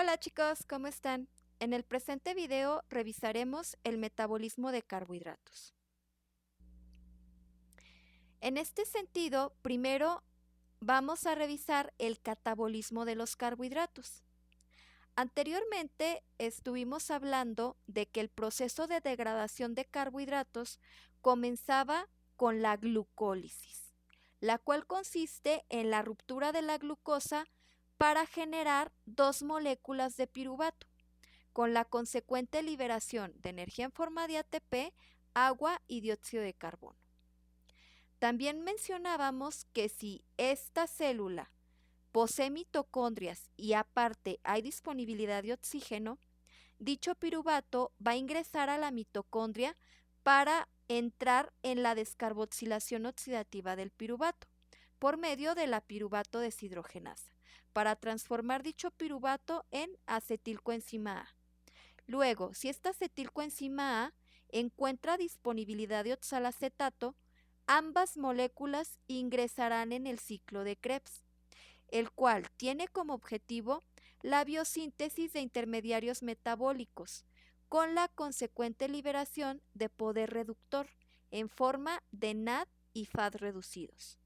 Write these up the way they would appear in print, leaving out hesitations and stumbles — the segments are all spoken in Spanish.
Hola chicos, ¿cómo están? En el presente video revisaremos el metabolismo de carbohidratos. En este sentido, primero vamos a revisar el catabolismo de los carbohidratos. Anteriormente estuvimos hablando de que el proceso de degradación de carbohidratos comenzaba con la glucólisis, la cual consiste en la ruptura de la glucosa para generar dos moléculas de piruvato, con la consecuente liberación de energía en forma de ATP, agua y dióxido de carbono. También mencionábamos que si esta célula posee mitocondrias y aparte hay disponibilidad de oxígeno, dicho piruvato va a ingresar a la mitocondria para entrar en la descarboxilación oxidativa del piruvato por medio de la piruvato deshidrogenasa para transformar dicho piruvato en acetilcoenzima A. Luego, si esta acetilcoenzima A encuentra disponibilidad de oxalacetato, ambas moléculas ingresarán en el ciclo de Krebs, el cual tiene como objetivo la biosíntesis de intermediarios metabólicos, con la consecuente liberación de poder reductor en forma de NAD y FAD reducidos,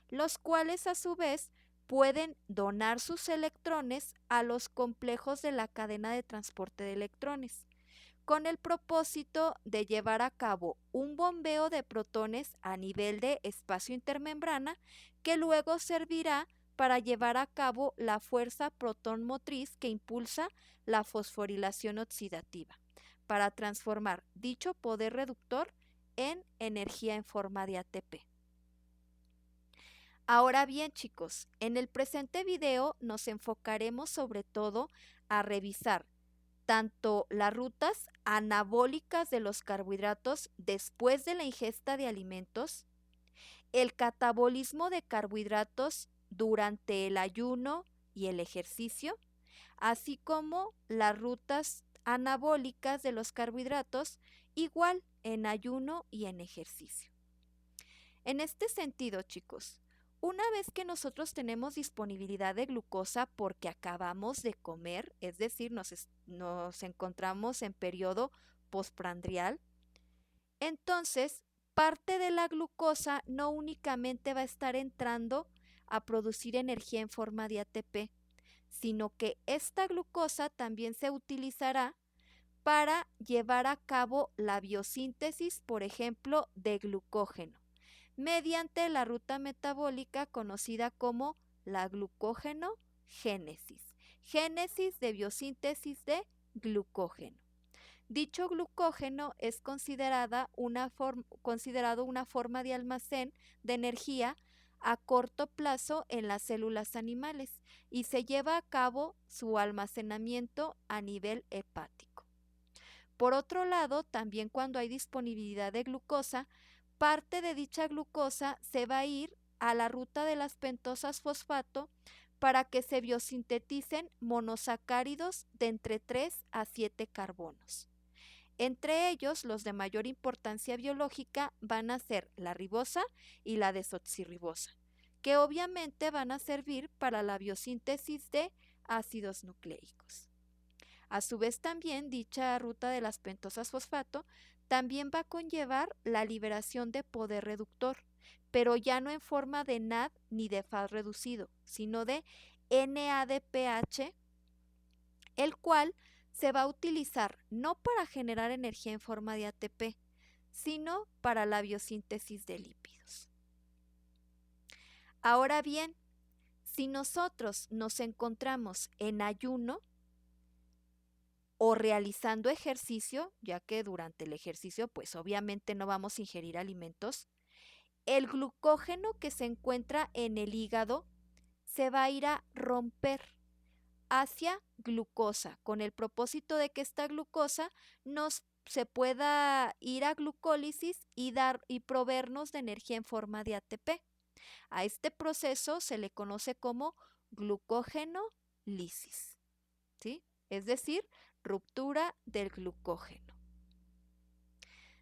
los cuales a su vez pueden donar sus electrones a los complejos de la cadena de transporte de electrones, con el propósito de llevar a cabo un bombeo de protones a nivel de espacio intermembrana que luego servirá para llevar a cabo la fuerza protón motriz que impulsa la fosforilación oxidativa, para transformar dicho poder reductor en energía en forma de ATP. Ahora bien, chicos, en el presente video nos enfocaremos sobre todo a revisar tanto las rutas anabólicas de los carbohidratos después de la ingesta de alimentos, el catabolismo de carbohidratos durante el ayuno y el ejercicio, así como las rutas anabólicas de los carbohidratos igual en ayuno y en ejercicio. En este sentido, chicos, una vez que nosotros tenemos disponibilidad de glucosa porque acabamos de comer, es decir, nos encontramos en periodo postprandial, entonces parte de la glucosa no únicamente va a estar entrando a producir energía en forma de ATP, sino que esta glucosa también se utilizará para llevar a cabo la biosíntesis, por ejemplo, de glucógeno, mediante la ruta metabólica conocida como la glucógeno-génesis, génesis de biosíntesis de glucógeno. Dicho glucógeno es considerado una forma de almacén de energía a corto plazo en las células animales y se lleva a cabo su almacenamiento a nivel hepático. Por otro lado, también cuando hay disponibilidad de glucosa, parte de dicha glucosa se va a ir a la ruta de las pentosas fosfato para que se biosinteticen monosacáridos de entre 3 a 7 carbonos. Entre ellos, los de mayor importancia biológica van a ser la ribosa y la desoxirribosa, que obviamente van a servir para la biosíntesis de ácidos nucleicos. A su vez también dicha ruta de las pentosas fosfato también va a conllevar la liberación de poder reductor, pero ya no en forma de NAD ni de FAD reducido, sino de NADPH, el cual se va a utilizar no para generar energía en forma de ATP, sino para la biosíntesis de lípidos. Ahora bien, si nosotros nos encontramos en ayuno o realizando ejercicio, ya que durante el ejercicio pues obviamente no vamos a ingerir alimentos, el glucógeno que se encuentra en el hígado se va a ir a romper hacia glucosa, con el propósito de que esta glucosa se pueda ir a glucólisis y proveernos de energía en forma de ATP. A este proceso se le conoce como glucógeno-lisis, ¿sí? Es decir, ruptura del glucógeno.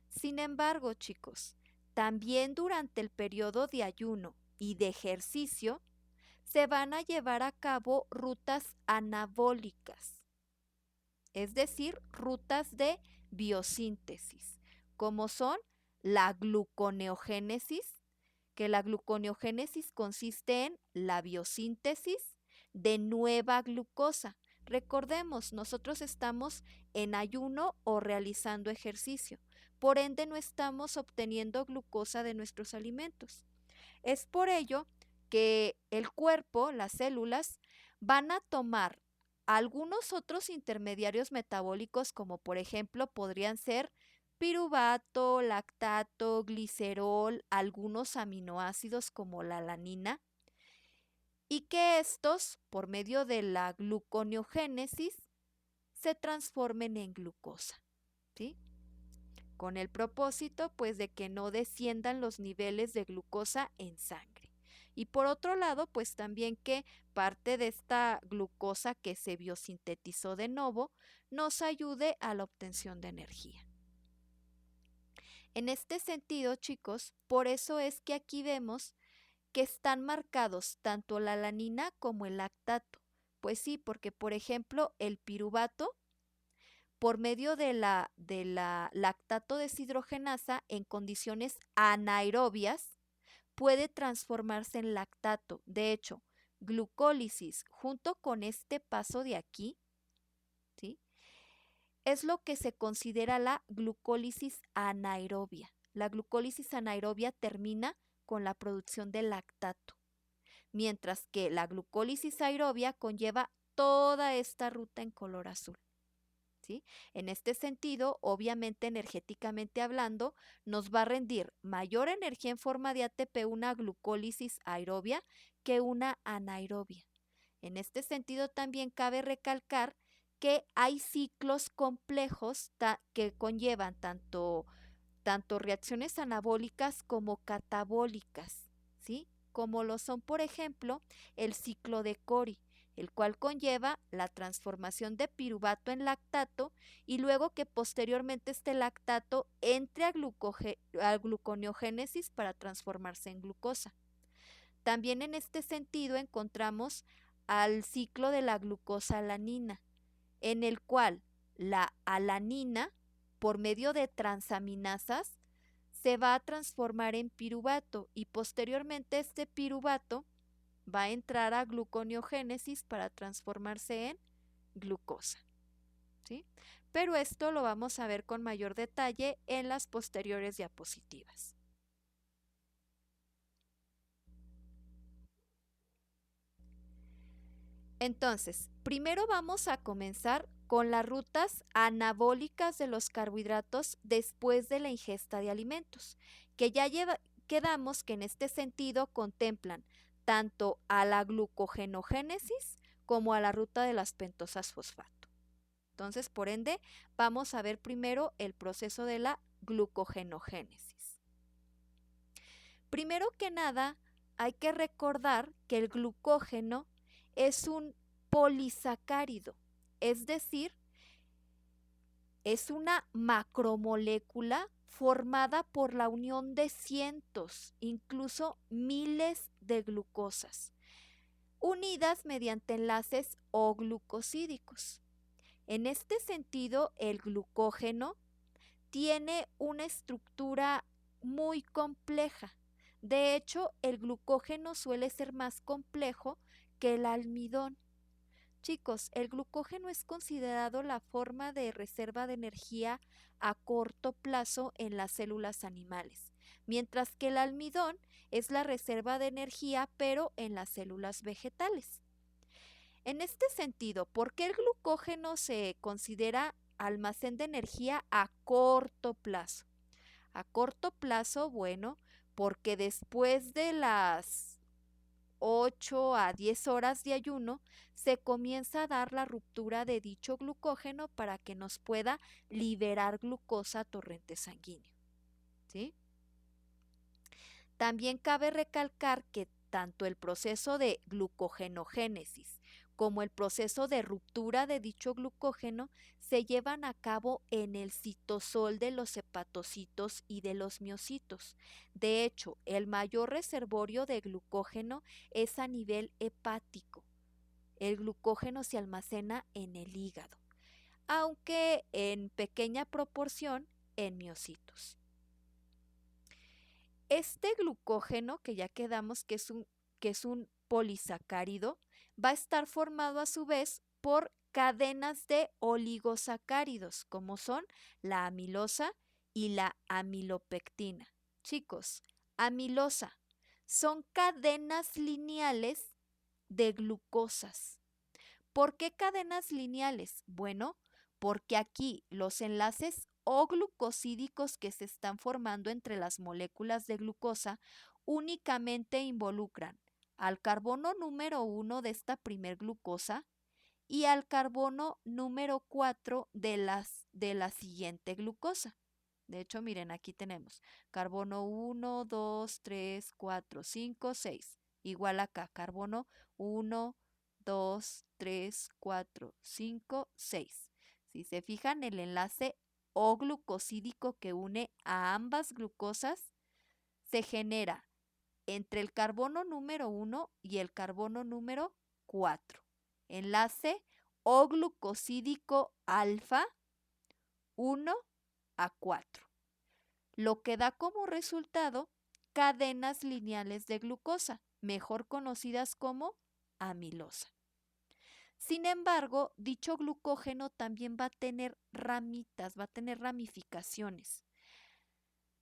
Sin embargo, chicos, también durante el periodo de ayuno y de ejercicio se van a llevar a cabo rutas anabólicas, es decir, rutas de biosíntesis, como son la gluconeogénesis, que la gluconeogénesis consiste en la biosíntesis de nueva glucosa. Recordemos, nosotros estamos en ayuno o realizando ejercicio, por ende no estamos obteniendo glucosa de nuestros alimentos. Es por ello que el cuerpo, las células, van a tomar algunos otros intermediarios metabólicos, como por ejemplo podrían ser piruvato, lactato, glicerol, algunos aminoácidos como la alanina, y que estos, por medio de la gluconeogénesis, se transformen en glucosa, ¿sí? Con el propósito, pues, de que no desciendan los niveles de glucosa en sangre. Y por otro lado, pues también que parte de esta glucosa que se biosintetizó de nuevo nos ayude a la obtención de energía. En este sentido, chicos, por eso es que aquí vemos que están marcados tanto la alanina como el lactato. Pues sí, porque por ejemplo el piruvato, por medio de la lactato deshidrogenasa en condiciones anaerobias, puede transformarse en lactato. De hecho, glucólisis junto con este paso de aquí, ¿sí? Es lo que se considera la glucólisis anaerobia. La glucólisis anaerobia termina con la producción de lactato, mientras que la glucólisis aerobia conlleva toda esta ruta en color azul. ¿Sí? En este sentido, obviamente energéticamente hablando, nos va a rendir mayor energía en forma de ATP una glucólisis aerobia que una anaerobia. En este sentido, también cabe recalcar que hay ciclos complejos que conllevan tanto reacciones anabólicas como catabólicas, ¿sí? Como lo son, por ejemplo, el ciclo de Cori, el cual conlleva la transformación de piruvato en lactato y luego que posteriormente este lactato entre a gluconeogénesis para transformarse en glucosa. También en este sentido encontramos al ciclo de la glucosa alanina, en el cual la alanina, por medio de transaminasas, se va a transformar en piruvato y posteriormente este piruvato va a entrar a gluconeogénesis para transformarse en glucosa, ¿sí? Pero esto lo vamos a ver con mayor detalle en las posteriores diapositivas. Entonces, primero vamos a comenzar con las rutas anabólicas de los carbohidratos después de la ingesta de alimentos, que ya quedamos que en este sentido contemplan tanto a la glucogenogénesis como a la ruta de las pentosas fosfato. Entonces, por ende, vamos a ver primero el proceso de la glucogenogénesis. Primero que nada, hay que recordar que el glucógeno es un polisacárido, es decir, es una macromolécula formada por la unión de cientos, incluso miles de glucosas, unidas mediante enlaces o glucosídicos. En este sentido, el glucógeno tiene una estructura muy compleja. De hecho, el glucógeno suele ser más complejo que el almidón. Chicos, el glucógeno es considerado la forma de reserva de energía a corto plazo en las células animales, mientras que el almidón es la reserva de energía pero en las células vegetales. En este sentido, ¿por qué el glucógeno se considera almacén de energía a corto plazo? A corto plazo, bueno, porque después de las 8 a 10 horas de ayuno, se comienza a dar la ruptura de dicho glucógeno para que nos pueda liberar glucosa a torrente sanguíneo, ¿sí? También cabe recalcar que tanto el proceso de glucogenogénesis como el proceso de ruptura de dicho glucógeno, se llevan a cabo en el citosol de los hepatocitos y de los miocitos. De hecho, el mayor reservorio de glucógeno es a nivel hepático. El glucógeno se almacena en el hígado, aunque en pequeña proporción en miocitos. Este glucógeno, que ya quedamos que es un polisacárido, va a estar formado a su vez por cadenas de oligosacáridos, como son la amilosa y la amilopectina. Chicos, amilosa son cadenas lineales de glucosas. ¿Por qué cadenas lineales? Bueno, porque aquí los enlaces o glucosídicos que se están formando entre las moléculas de glucosa únicamente involucran al carbono número 1 de esta primer glucosa y al carbono número 4 de la siguiente glucosa. De hecho, miren, aquí tenemos carbono 1, 2, 3, 4, 5, 6. Igual acá, carbono 1, 2, 3, 4, 5, 6. Si se fijan, el enlace O glucosídico que une a ambas glucosas se genera entre el carbono número 1 y el carbono número 4. Enlace O glucosídico alfa 1 a 4, lo que da como resultado cadenas lineales de glucosa, mejor conocidas como amilosa. Sin embargo, dicho glucógeno también va a tener ramitas, va a tener ramificaciones.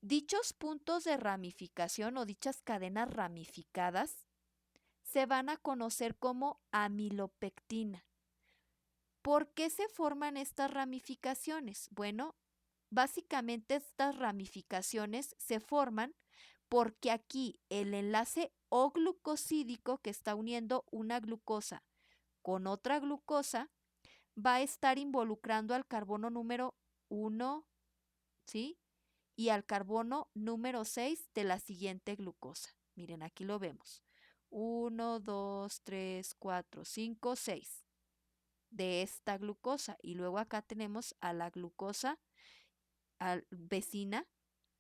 Dichos puntos de ramificación o dichas cadenas ramificadas se van a conocer como amilopectina. ¿Por qué se forman estas ramificaciones? Bueno, básicamente estas ramificaciones se forman porque aquí el enlace O glucosídico que está uniendo una glucosa con otra glucosa va a estar involucrando al carbono número 1, ¿sí? Y al carbono número 6 de la siguiente glucosa. Miren, aquí lo vemos. 1, 2, 3, 4, 5, 6 de esta glucosa. Y luego acá tenemos a la glucosa vecina,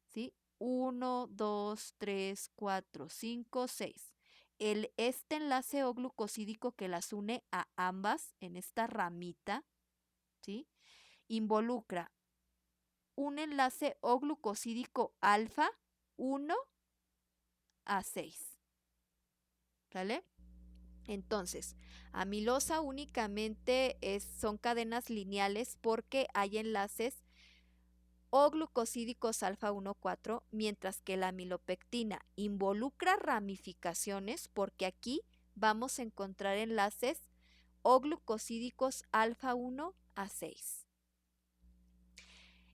¿sí? 1, 2, 3, 4, 5, 6. Este enlace O glucosídico que las une a ambas en esta ramita, ¿sí? Involucra un enlace O glucosídico alfa 1 a 6. ¿Sale? Entonces, amilosa únicamente son cadenas lineales porque hay enlaces O glucosídicos alfa 1, 4, mientras que la amilopectina involucra ramificaciones porque aquí vamos a encontrar enlaces O glucosídicos alfa 1 a 6.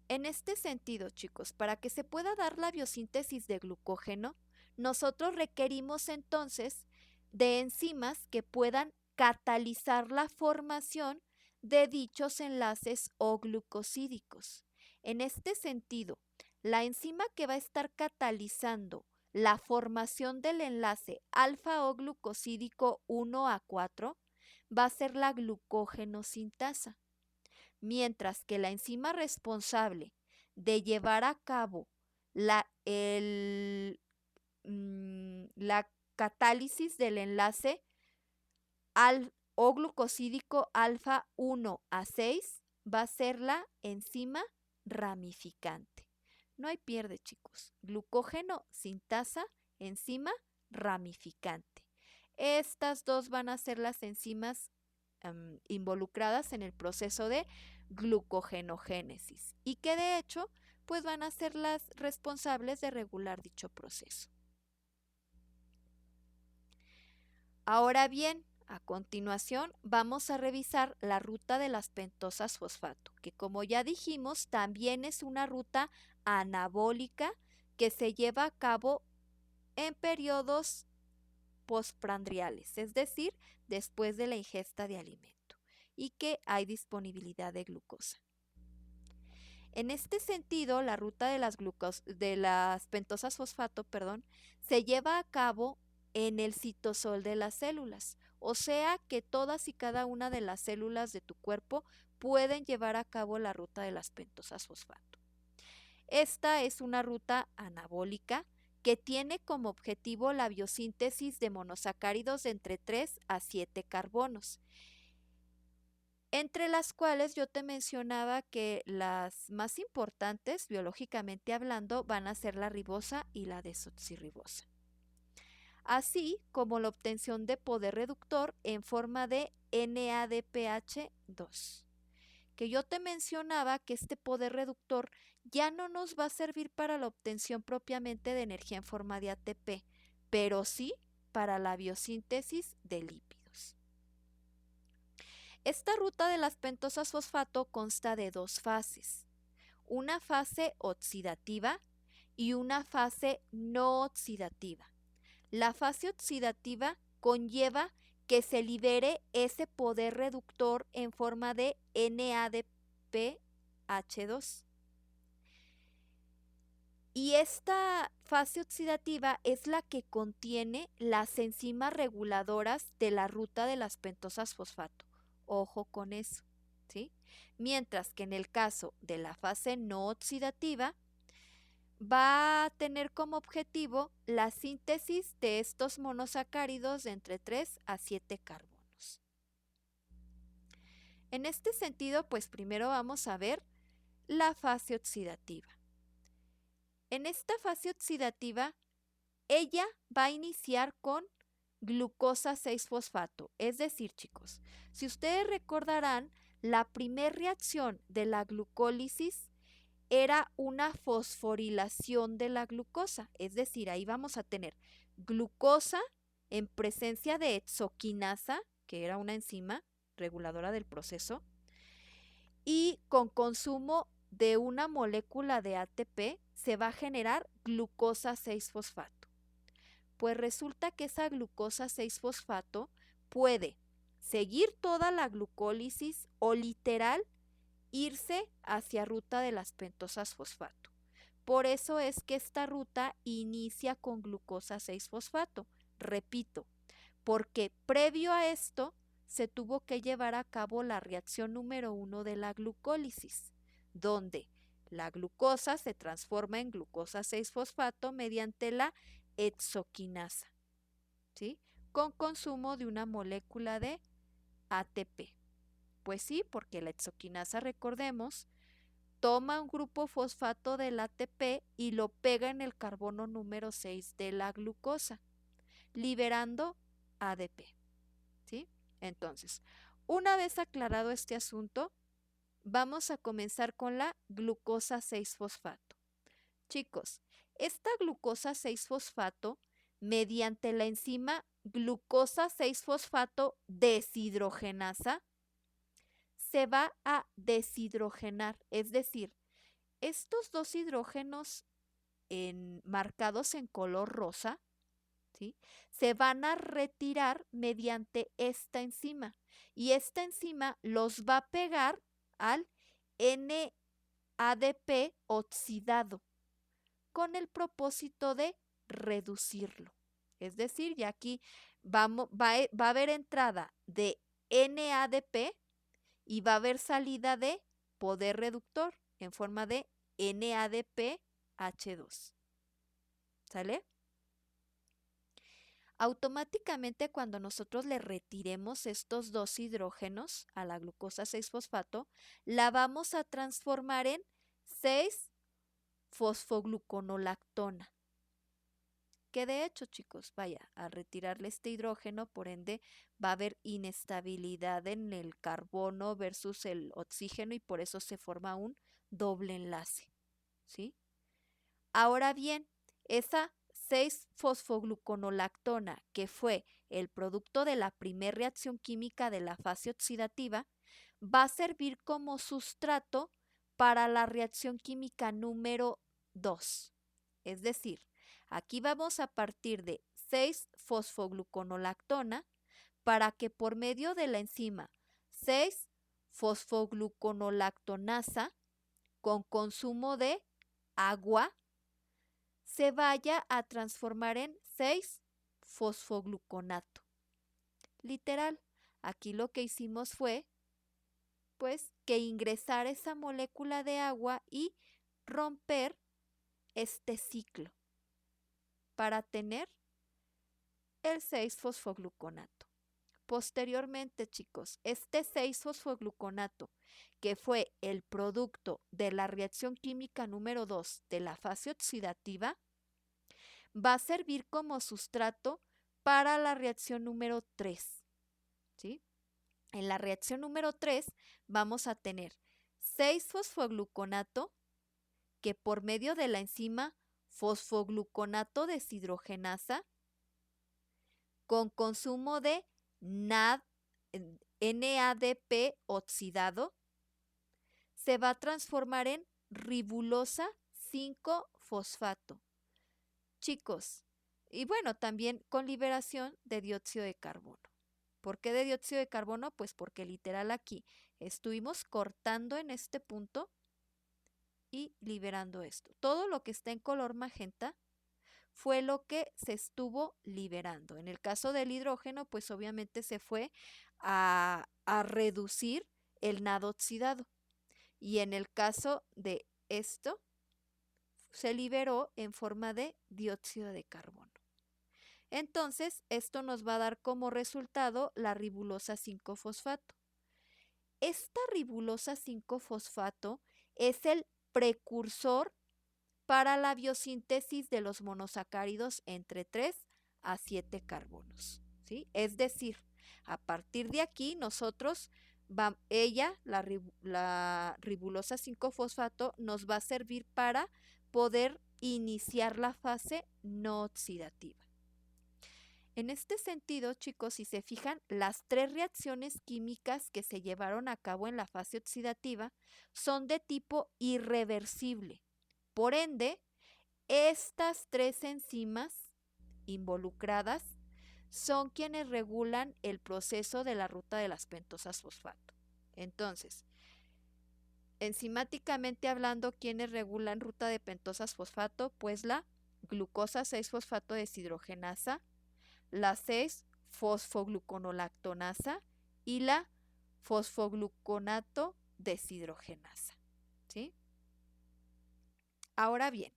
En este sentido, chicos, para que se pueda dar la biosíntesis de glucógeno, nosotros requerimos entonces de enzimas que puedan catalizar la formación de dichos enlaces O glucosídicos. En este sentido, la enzima que va a estar catalizando la formación del enlace alfa O glucosídico 1 a 4 va a ser la glucógenosintasa, mientras que la enzima responsable de llevar a cabo la catálisis del enlace O glucosídico alfa 1 a 6 va a ser la enzima ramificante. No hay pierde, chicos. Glucógeno sintasa, enzima ramificante. Estas dos van a ser las enzimas involucradas en el proceso de glucogenogénesis y que de hecho pues van a ser las responsables de regular dicho proceso. Ahora bien, a continuación vamos a revisar la ruta de las pentosas fosfato, que como ya dijimos también es una ruta anabólica que se lleva a cabo en periodos postprandiales, es decir, después de la ingesta de alimento, y que hay disponibilidad de glucosa. En este sentido, la ruta de las pentosas fosfato, se lleva a cabo en el citosol de las células O sea que todas y cada una de las células de tu cuerpo pueden llevar a cabo la ruta de las pentosas fosfato. Esta es una ruta anabólica que tiene como objetivo la biosíntesis de monosacáridos de entre 3 a 7 carbonos, entre las cuales yo te mencionaba que las más importantes, biológicamente hablando, van a ser la ribosa y la desoxirribosa, así como la obtención de poder reductor en forma de NADPH2, que yo te mencionaba que este poder reductor ya no nos va a servir para la obtención propiamente de energía en forma de ATP, pero sí para la biosíntesis de lípidos. Esta ruta de las pentosas fosfato consta de dos fases, una fase oxidativa y una fase no oxidativa. La fase oxidativa conlleva que se libere ese poder reductor en forma de NADPH2. Y esta fase oxidativa es la que contiene las enzimas reguladoras de la ruta de las pentosas fosfato. Ojo con eso, ¿sí? Mientras que en el caso de la fase no oxidativa, va a tener como objetivo la síntesis de estos monosacáridos de entre 3 a 7 carbonos. En este sentido, pues primero vamos a ver la fase oxidativa. En esta fase oxidativa, ella va a iniciar con glucosa 6-fosfato. Es decir, chicos, si ustedes recordarán, la primera reacción de la glucólisis era una fosforilación de la glucosa. Es decir, ahí vamos a tener glucosa en presencia de hexoquinasa, que era una enzima reguladora del proceso, y con consumo de una molécula de ATP se va a generar glucosa 6-fosfato. Pues resulta que esa glucosa 6-fosfato puede seguir toda la glucólisis o literal irse hacia ruta de las pentosas fosfato. Por eso es que esta ruta inicia con glucosa 6-fosfato. Repito, porque previo a esto se tuvo que llevar a cabo la reacción número 1 de la glucólisis, donde la glucosa se transforma en glucosa 6-fosfato mediante la hexoquinasa, ¿sí? Con consumo de una molécula de ATP. Pues sí, porque la hexoquinasa, recordemos, toma un grupo fosfato del ATP y lo pega en el carbono número 6 de la glucosa, liberando ADP, ¿sí? Entonces, una vez aclarado este asunto, vamos a comenzar con la glucosa 6-fosfato. Chicos, esta glucosa 6-fosfato, mediante la enzima glucosa 6-fosfato deshidrogenasa, se va a deshidrogenar, es decir, estos dos hidrógenos marcados en color rosa, ¿sí?, se van a retirar mediante esta enzima y esta enzima los va a pegar al NADP oxidado con el propósito de reducirlo. Es decir, ya aquí va a haber entrada de NADP y va a haber salida de poder reductor en forma de NADPH2. ¿Sale? Automáticamente cuando nosotros le retiremos estos dos hidrógenos a la glucosa 6-fosfato, la vamos a transformar en 6-fosfogluconolactona. Que de hecho, chicos, vaya, al retirarle este hidrógeno, por ende, va a haber inestabilidad en el carbono versus el oxígeno y por eso se forma un doble enlace, ¿sí? Ahora bien, esa 6-fosfogluconolactona, que fue el producto de la primera reacción química de la fase oxidativa, va a servir como sustrato para la reacción química número 2. Es decir, aquí vamos a partir de 6-fosfogluconolactona para que por medio de la enzima 6-fosfogluconolactonasa con consumo de agua se vaya a transformar en 6-fosfogluconato. literal. Aquí lo que hicimos fue, pues, que ingresar esa molécula de agua y romper este ciclo para tener el 6-fosfogluconato. Posteriormente, chicos, este 6-fosfogluconato, que fue el producto de la reacción química número 2 de la fase oxidativa, va a servir como sustrato para la reacción número 3, ¿sí? En la reacción número 3 vamos a tener 6-fosfogluconato que por medio de la enzima fosfogluconato deshidrogenasa con consumo de NADP oxidado se va a transformar en ribulosa 5-fosfato. Chicos, y bueno, también con liberación de dióxido de carbono. ¿Por qué de dióxido de carbono? Pues porque literal aquí estuvimos cortando en este punto y liberando esto. Todo lo que está en color magenta fue lo que se estuvo liberando. En el caso del hidrógeno, pues obviamente se fue a reducir el nado oxidado. Y en el caso de esto, se liberó en forma de dióxido de carbono. Entonces, esto nos va a dar como resultado la ribulosa 5-fosfato. Esta ribulosa 5-fosfato es el precursor para la biosíntesis de los monosacáridos entre 3 a 7 carbonos, ¿sí? Es decir, a partir de aquí nosotros, la ribulosa 5-fosfato, nos va a servir para poder iniciar la fase no oxidativa. En este sentido, chicos, si se fijan, las 3 reacciones químicas que se llevaron a cabo en la fase oxidativa son de tipo irreversible. Por ende, estas 3 enzimas involucradas son quienes regulan el proceso de la ruta de las pentosas fosfato. Entonces, enzimáticamente hablando, ¿quiénes regulan ruta de pentosas fosfato? Pues la glucosa 6-fosfato deshidrogenasa, la 6-fosfogluconolactonasa y la fosfogluconato deshidrogenasa, ¿sí? Ahora bien,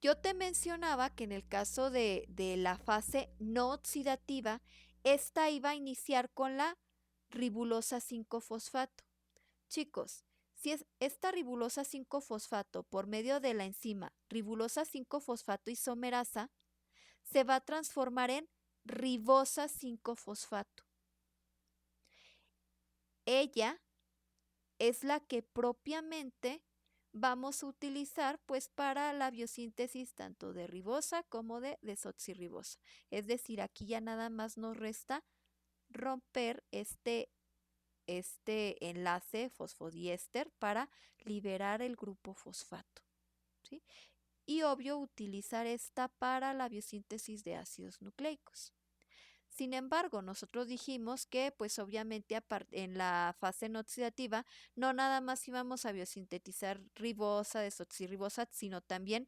yo te mencionaba que en el caso de la fase no oxidativa, esta iba a iniciar con la ribulosa 5-fosfato. Chicos, si es esta ribulosa 5-fosfato por medio de la enzima ribulosa 5-fosfato isomerasa, se va a transformar en ribosa 5-fosfato. Ella es la que propiamente vamos a utilizar pues para la biosíntesis tanto de ribosa como de desoxirribosa. Es decir, aquí ya nada más nos resta romper este enlace fosfodiéster para liberar el grupo fosfato, ¿sí? Y obvio utilizar esta para la biosíntesis de ácidos nucleicos. Sin embargo, nosotros dijimos que pues obviamente en la fase no oxidativa no nada más íbamos a biosintetizar ribosa, desoxirribosa, sino también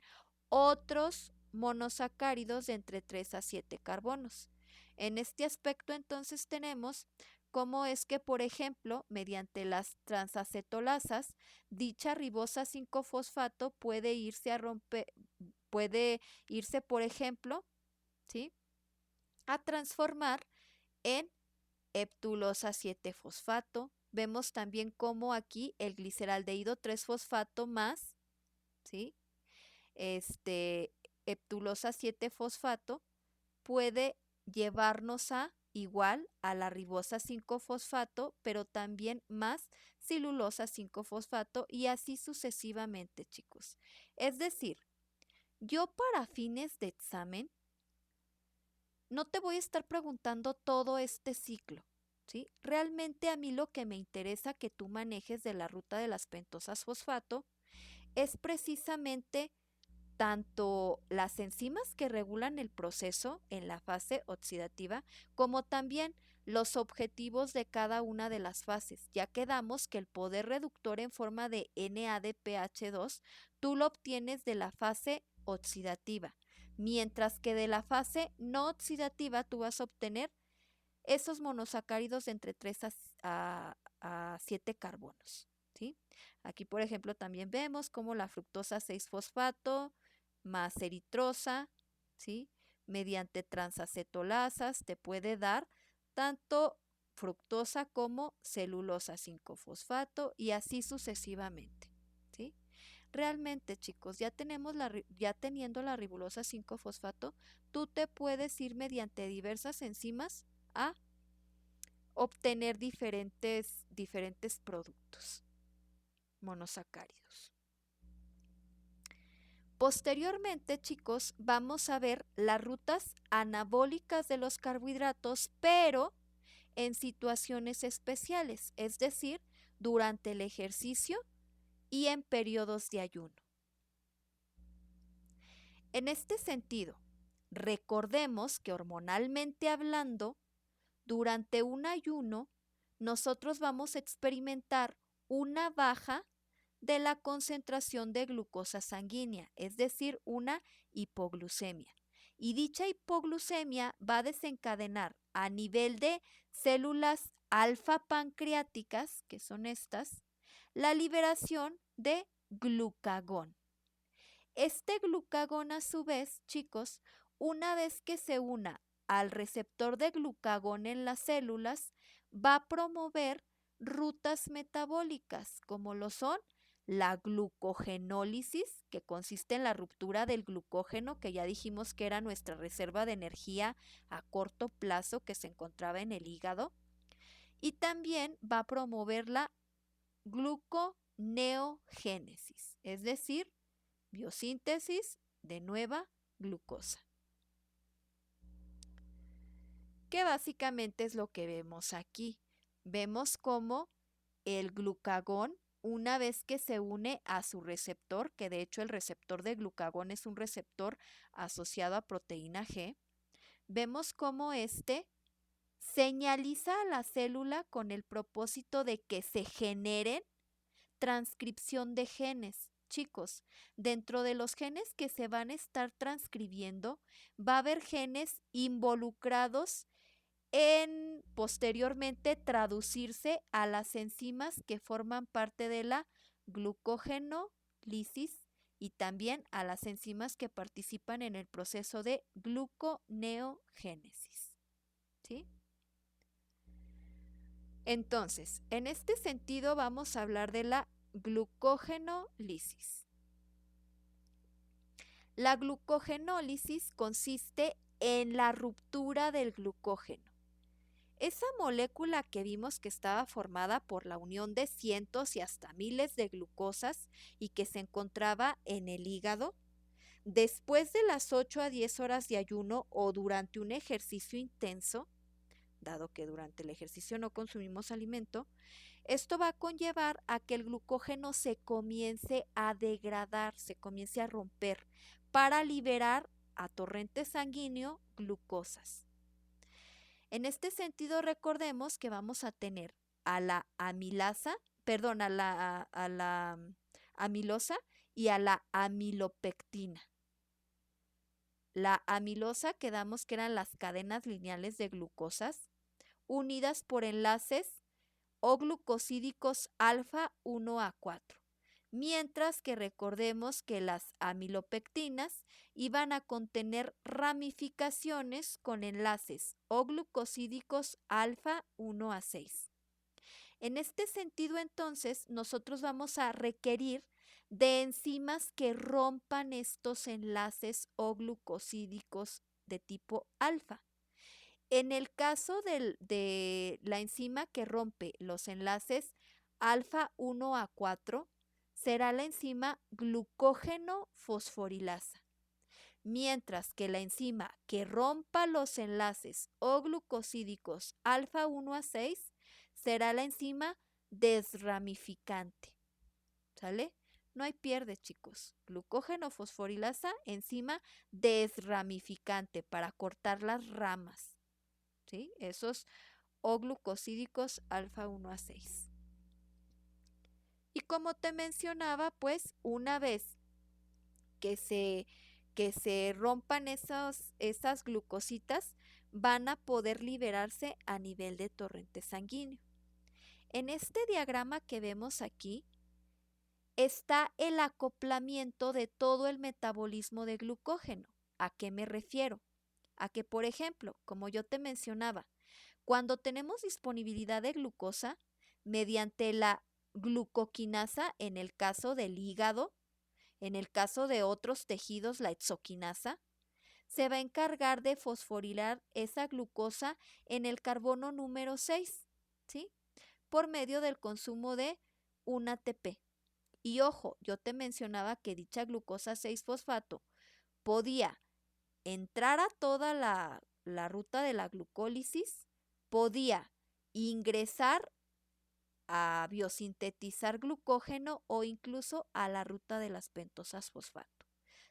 otros monosacáridos de entre 3 a 7 carbonos. En este aspecto entonces tenemos cómo es que, por ejemplo, mediante las transacetolasas, dicha ribosa 5-fosfato puede irse a romper, puede irse, por ejemplo, ¿sí?, a transformar en heptulosa 7-fosfato. Vemos también cómo aquí el gliceraldehído 3-fosfato más, ¿sí?, heptulosa 7-fosfato puede llevarnos a igual a la ribosa 5-fosfato, pero también más silulosa 5-fosfato y así sucesivamente, chicos. Es decir, yo para fines de examen no te voy a estar preguntando todo este ciclo, ¿sí? Realmente a mí lo que me interesa que tú manejes de la ruta de las pentosas fosfato es precisamente tanto las enzimas que regulan el proceso en la fase oxidativa, como también los objetivos de cada una de las fases. Ya quedamos que el poder reductor en forma de NADPH2 tú lo obtienes de la fase oxidativa, mientras que de la fase no oxidativa tú vas a obtener esos monosacáridos de entre 3 a 7 carbonos, ¿sí? Aquí, por ejemplo, también vemos cómo la fructosa 6-fosfato más eritrosa, ¿sí? Mediante transacetolasas te puede dar tanto fructosa como celulosa 5-fosfato y así sucesivamente, ¿sí? Realmente, chicos, ya teniendo la ribosa 5-fosfato, tú te puedes ir mediante diversas enzimas a obtener diferentes productos monosacáridos. Posteriormente, chicos, vamos a ver las rutas anabólicas de los carbohidratos, pero en situaciones especiales, es decir, durante el ejercicio y en periodos de ayuno. En este sentido, recordemos que hormonalmente hablando, durante un ayuno, nosotros vamos a experimentar una baja de la concentración de glucosa sanguínea, es decir, una hipoglucemia. Y dicha hipoglucemia va a desencadenar a nivel de células alfa pancreáticas, que son estas, la liberación de glucagón. Este glucagón, a su vez, chicos, una vez que se una al receptor de glucagón en las células, va a promover rutas metabólicas, como lo son la glucogenólisis, que consiste en la ruptura del glucógeno, que ya dijimos que era nuestra reserva de energía a corto plazo que se encontraba en el hígado, y también va a promover la gluconeogénesis, es decir, biosíntesis de nueva glucosa, que básicamente es lo que vemos aquí. Vemos cómo el glucagón, una vez que se une a su receptor, que de hecho el receptor de glucagón es un receptor asociado a proteína G, vemos cómo este señaliza a la célula con el propósito de que se generen transcripción de genes. Chicos, dentro de los genes que se van a estar transcribiendo, va a haber genes involucrados en posteriormente traducirse a las enzimas que forman parte de la glucogenólisis y también a las enzimas que participan en el proceso de gluconeogénesis. ¿Sí? Entonces, en este sentido vamos a hablar de la glucogenólisis. La glucogenólisis consiste en la ruptura del glucógeno. Esa molécula que vimos que estaba formada por la unión de cientos y hasta miles de glucosas y que se encontraba en el hígado, después de las 8 a 10 horas de ayuno o durante un ejercicio intenso, dado que durante el ejercicio no consumimos alimento, esto va a conllevar a que el glucógeno se comience a degradar, se comience a romper para liberar a torrente sanguíneo glucosas. En este sentido, recordemos que vamos a tener a la amilasa, perdón, a la amilosa y a la amilopectina. La amilosa, quedamos que eran las cadenas lineales de glucosas unidas por enlaces o glucosídicos alfa 1 a 4, mientras que recordemos que las amilopectinas iban a contener ramificaciones con enlaces o glucosídicos alfa 1 a 6. En este sentido, entonces, nosotros vamos a requerir de enzimas que rompan estos enlaces o glucosídicos de tipo alfa. En el caso de la enzima que rompe los enlaces alfa 1 a 4, será la enzima glucógeno fosforilasa, mientras que la enzima que rompa los enlaces o glucosídicos alfa 1 a 6 será la enzima desramificante. ¿Sale? No hay pierde, chicos. Glucógeno fosforilasa, enzima desramificante para cortar las ramas. ¿Sí? Esos o glucosídicos alfa 1 a 6. Y como te mencionaba, pues una vez que se rompan esas glucositas, van a poder liberarse a nivel de torrente sanguíneo. En este diagrama que vemos aquí está el acoplamiento de todo el metabolismo de glucógeno. ¿A qué me refiero? A que, por ejemplo, como yo te mencionaba, cuando tenemos disponibilidad de glucosa mediante la glucoquinasa, en el caso del hígado, en el caso de otros tejidos, la exoquinasa, se va a encargar de fosforilar esa glucosa en el carbono número 6, ¿sí? Por medio del consumo de un ATP. Y ojo, yo te mencionaba que dicha glucosa 6-fosfato podía entrar a toda la ruta de la glucólisis, podía ingresar a biosintetizar glucógeno o incluso a la ruta de las pentosas fosfato.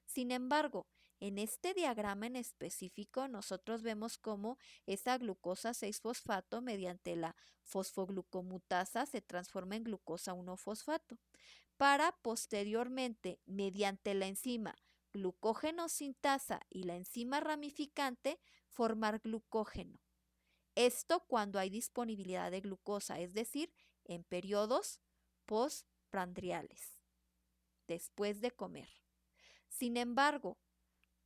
Sin embargo, en este diagrama en específico, nosotros vemos cómo esa glucosa 6-fosfato mediante la fosfoglucomutasa se transforma en glucosa 1-fosfato para posteriormente, mediante la enzima glucógeno sintasa y la enzima ramificante, formar glucógeno. Esto cuando hay disponibilidad de glucosa, es decir, en periodos postprandiales, después de comer. Sin embargo,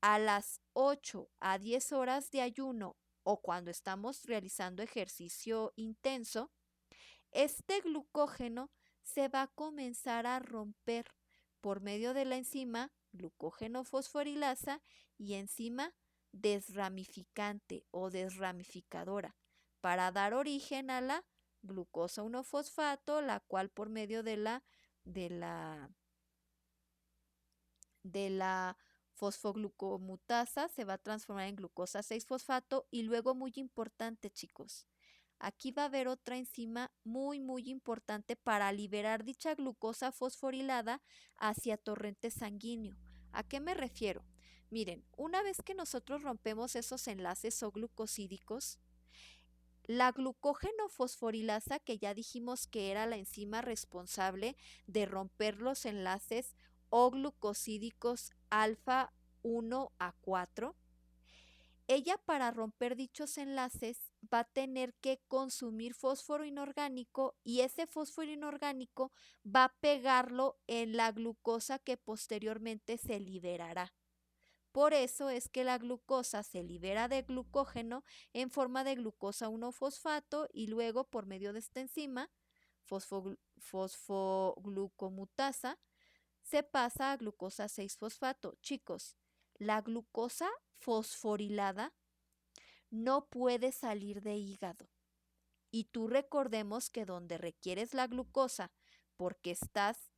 a las 8 a 10 horas de ayuno o cuando estamos realizando ejercicio intenso, este glucógeno se va a comenzar a romper por medio de la enzima glucógeno fosforilasa y enzima desramificante o desramificadora para dar origen a la glucosa 1-fosfato, la cual por medio de la fosfoglucomutasa se va a transformar en glucosa 6-fosfato y luego, muy importante, chicos, aquí va a haber otra enzima muy importante para liberar dicha glucosa fosforilada hacia torrente sanguíneo. ¿A qué me refiero? Miren, una vez que nosotros rompemos esos enlaces o glucosídicos, la glucógeno fosforilasa, que ya dijimos que era la enzima responsable de romper los enlaces o glucosídicos alfa 1 a 4, ella para romper dichos enlaces va a tener que consumir fósforo inorgánico y ese fósforo inorgánico va a pegarlo en la glucosa que posteriormente se liberará. Por eso es que la glucosa se libera de glucógeno en forma de glucosa 1-fosfato y luego por medio de esta enzima, fosfoglucomutasa, se pasa a glucosa 6-fosfato. Chicos, la glucosa fosforilada no puede salir de hígado. Y tú recordemos que donde requieres la glucosa porque estás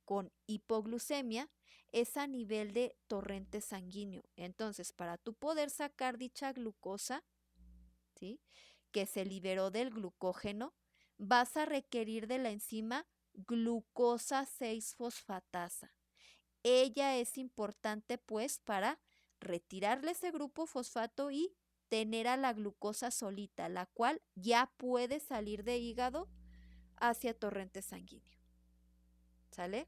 con hipoglucemia es a nivel de torrente sanguíneo. Entonces, para tú poder sacar dicha glucosa, ¿sí?, que se liberó del glucógeno, vas a requerir de la enzima glucosa 6-fosfatasa. Ella es importante pues para retirarle ese grupo fosfato y tener a la glucosa solita, la cual ya puede salir de hígado hacia torrente sanguíneo. ¿Sale?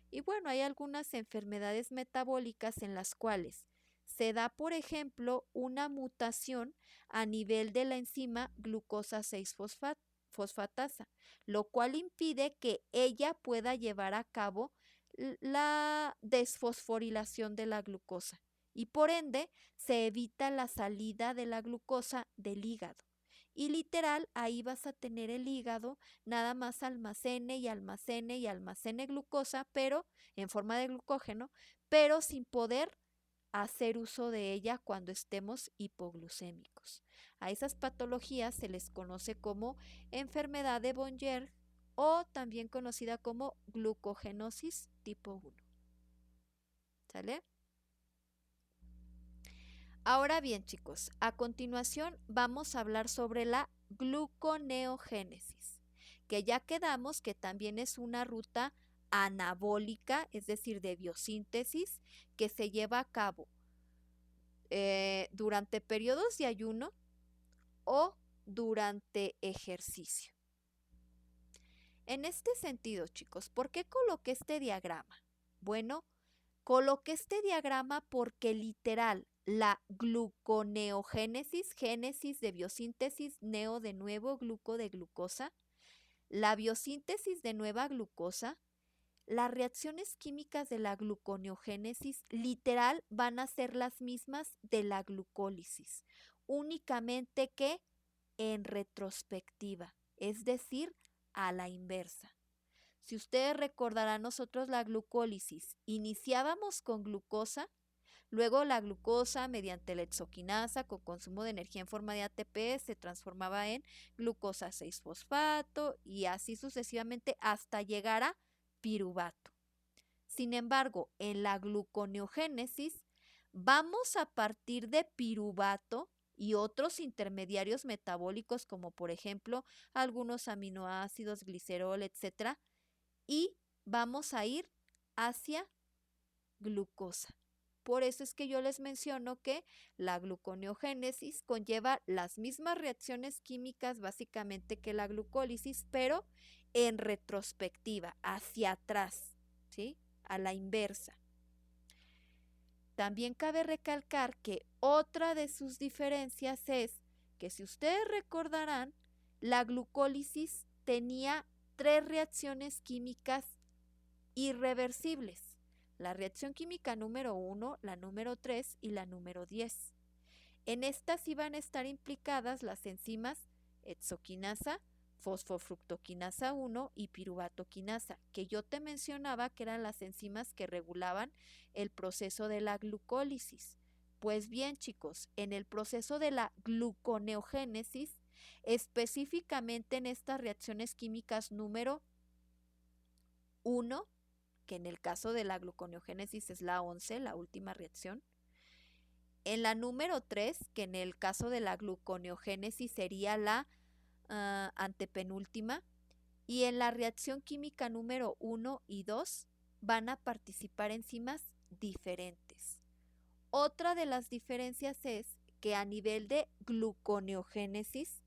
Y bueno, hay algunas enfermedades metabólicas en las cuales se da, por ejemplo, una mutación a nivel de la enzima glucosa 6-fosfatasa, lo cual impide que ella pueda llevar a cabo la desfosforilación de la glucosa y por ende se evita la salida de la glucosa del hígado. Y literal, ahí vas a tener el hígado nada más almacene y almacene y almacene glucosa, pero en forma de glucógeno, pero sin poder hacer uso de ella cuando estemos hipoglucémicos. A esas patologías se les conoce como enfermedad de Bonnier o también conocida como glucogenosis tipo 1. ¿Sale? Ahora bien, chicos, a continuación vamos a hablar sobre la gluconeogénesis, que ya quedamos que también es una ruta anabólica, es decir, de biosíntesis, que se lleva a cabo durante periodos de ayuno o durante ejercicio. En este sentido, chicos, ¿por qué coloqué este diagrama? Bueno, coloqué este diagrama porque literal la gluconeogénesis, génesis de biosíntesis, neo de nuevo, gluco de glucosa, la biosíntesis de nueva glucosa, las reacciones químicas de la gluconeogénesis literal van a ser las mismas de la glucólisis, únicamente que en retrospectiva, es decir, a la inversa. Si ustedes recordarán, nosotros la glucólisis iniciábamos con glucosa, luego la glucosa mediante la hexoquinasa con consumo de energía en forma de ATP se transformaba en glucosa 6-fosfato y así sucesivamente hasta llegar a piruvato. Sin embargo, en la gluconeogénesis vamos a partir de piruvato y otros intermediarios metabólicos como por ejemplo algunos aminoácidos, glicerol, etcétera, y vamos a ir hacia glucosa. Por eso es que yo les menciono que la gluconeogénesis conlleva las mismas reacciones químicas básicamente que la glucólisis, pero en retrospectiva, hacia atrás, ¿sí? A la inversa. También cabe recalcar que otra de sus diferencias es que si ustedes recordarán, la glucólisis tenía 3 reacciones químicas irreversibles. La reacción química número 1, la número 3 y la número 10. En estas iban a estar implicadas las enzimas hexoquinasa, fosfofructoquinasa 1 y piruvatoquinasa, que yo te mencionaba que eran las enzimas que regulaban el proceso de la glucólisis. Pues bien, chicos, en el proceso de la gluconeogénesis, específicamente en estas reacciones químicas número 1, que en el caso de la gluconeogénesis es la 11, la última reacción. En la número 3, que en el caso de la gluconeogénesis sería la antepenúltima. Y en la reacción química número 1 y 2 van a participar enzimas diferentes. Otra de las diferencias es que a nivel de gluconeogénesis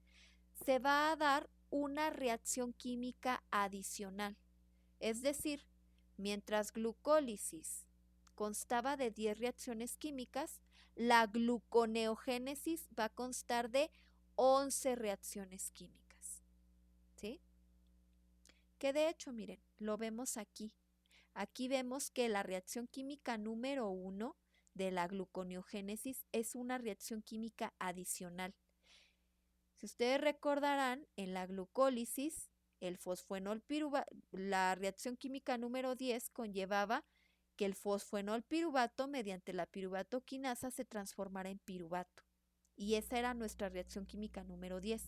se va a dar una reacción química adicional. Es decir, mientras glucólisis constaba de 10 reacciones químicas, la gluconeogénesis va a constar de 11 reacciones químicas. ¿Sí? Que de hecho, miren, lo vemos aquí. Aquí vemos que la reacción química número 1 de la gluconeogénesis es una reacción química adicional. Si ustedes recordarán, en la glucólisis, el fosfoenol piruvato, la reacción química número 10 conllevaba que el fosfoenol piruvato mediante la piruvatoquinasa se transformara en piruvato. Y esa era nuestra reacción química número 10.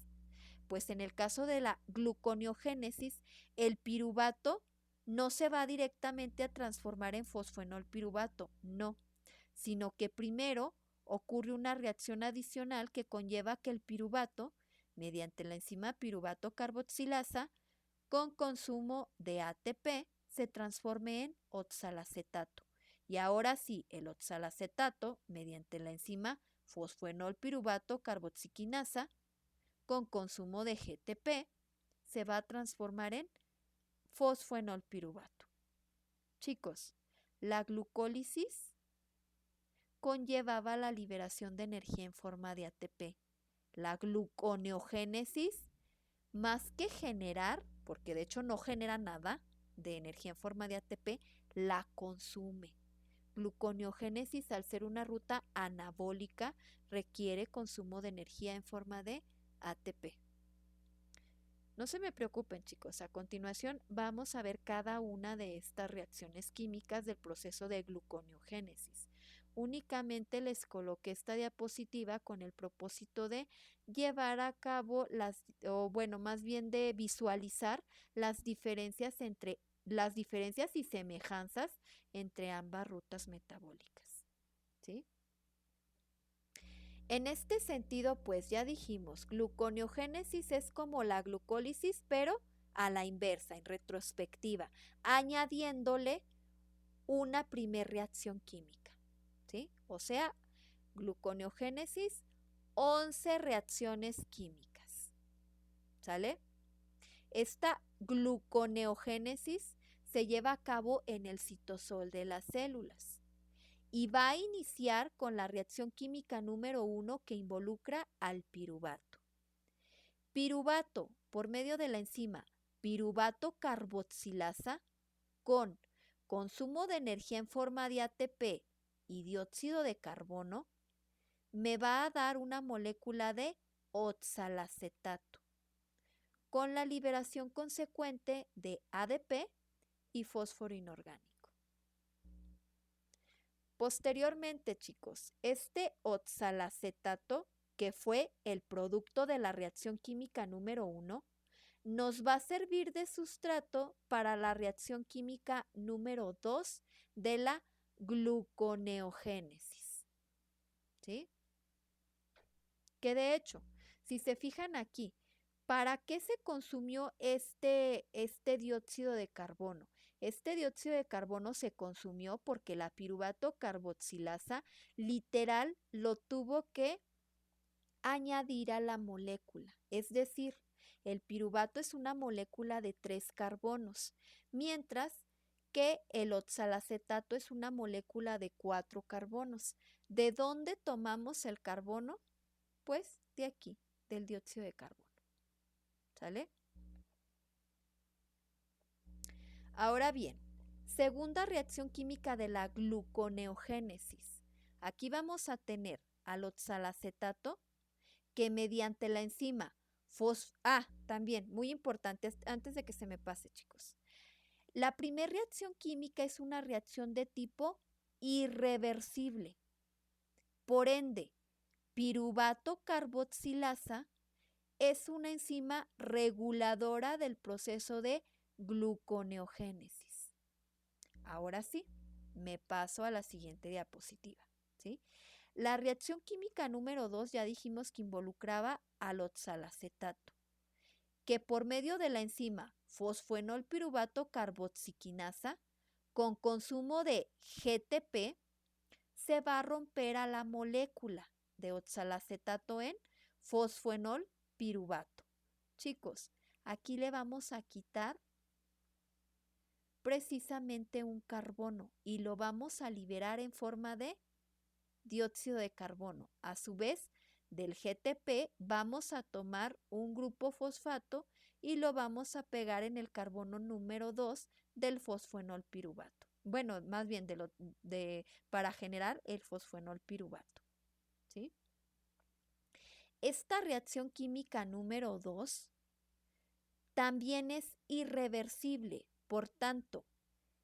Pues en el caso de la gluconeogénesis, el piruvato no se va directamente a transformar en fosfoenol piruvato, no, sino que primero ocurre una reacción adicional que conlleva que el piruvato, mediante la enzima piruvato carboxilasa, con consumo de ATP, se transforme en oxalacetato. Y ahora sí, el oxalacetato, mediante la enzima fosfoenol piruvato carboxiquinasa, con consumo de GTP, se va a transformar en fosfoenol piruvato. Chicos, la glucólisis conllevaba la liberación de energía en forma de ATP. La gluconeogénesis, más que generar, porque de hecho no genera nada de energía en forma de ATP, la consume. Gluconeogénesis, al ser una ruta anabólica, requiere consumo de energía en forma de ATP. No se me preocupen, chicos, a continuación vamos a ver cada una de estas reacciones químicas del proceso de gluconeogénesis. Únicamente les coloqué esta diapositiva con el propósito de llevar a cabo más bien de visualizar las diferencias y semejanzas entre ambas rutas metabólicas. ¿Sí? En este sentido, pues ya dijimos, gluconeogénesis es como la glucólisis, pero a la inversa, en retrospectiva, añadiéndole una primer reacción química, ¿sí? O sea, gluconeogénesis, 11 reacciones químicas, ¿sale? Esta gluconeogénesis se lleva a cabo en el citosol de las células y va a iniciar con la reacción química número 1 que involucra al piruvato. Piruvato, por medio de la enzima piruvato carboxilasa, con consumo de energía en forma de ATP y dióxido de carbono, me va a dar una molécula de oxalacetato, con la liberación consecuente de ADP y fósforo inorgánico. Posteriormente, chicos, este oxalacetato, que fue el producto de la reacción química número 1, nos va a servir de sustrato para la reacción química número 2 de la gluconeogénesis. ¿Sí? Que de hecho, si se fijan aquí, ¿para qué se consumió este dióxido de carbono? Este dióxido de carbono se consumió porque la piruvato carboxilasa literal lo tuvo que añadir a la molécula. Es decir, el piruvato es una molécula de 3 carbonos, mientras que el oxalacetato es una molécula de 4 carbonos. ¿De dónde tomamos el carbono? Pues de aquí, del dióxido de carbono. ¿Sale? Ahora bien, segunda reacción química de la gluconeogénesis. Aquí vamos a tener al oxalacetato que mediante la enzima también, muy importante, antes de que se me pase, chicos. La primera reacción química es una reacción de tipo irreversible. Por ende, piruvato carboxilasa es una enzima reguladora del proceso de gluconeogénesis. Ahora sí, me paso a la siguiente diapositiva, ¿sí? La reacción química número 2 ya dijimos que involucraba al oxalacetato, que por medio de la enzima fosfoenolpiruvato carboxiquinasa, con consumo de GTP, se va a romper a la molécula de oxalacetato en fosfoenolpiruvato. Chicos, aquí le vamos a quitar precisamente un carbono y lo vamos a liberar en forma de dióxido de carbono. A su vez, del GTP vamos a tomar un grupo fosfato y lo vamos a pegar en el carbono número 2 del fosfoenolpiruvato. Bueno, más bien para generar el fosfoenolpiruvato. ¿Sí? Esta reacción química número 2 también es irreversible. Por tanto,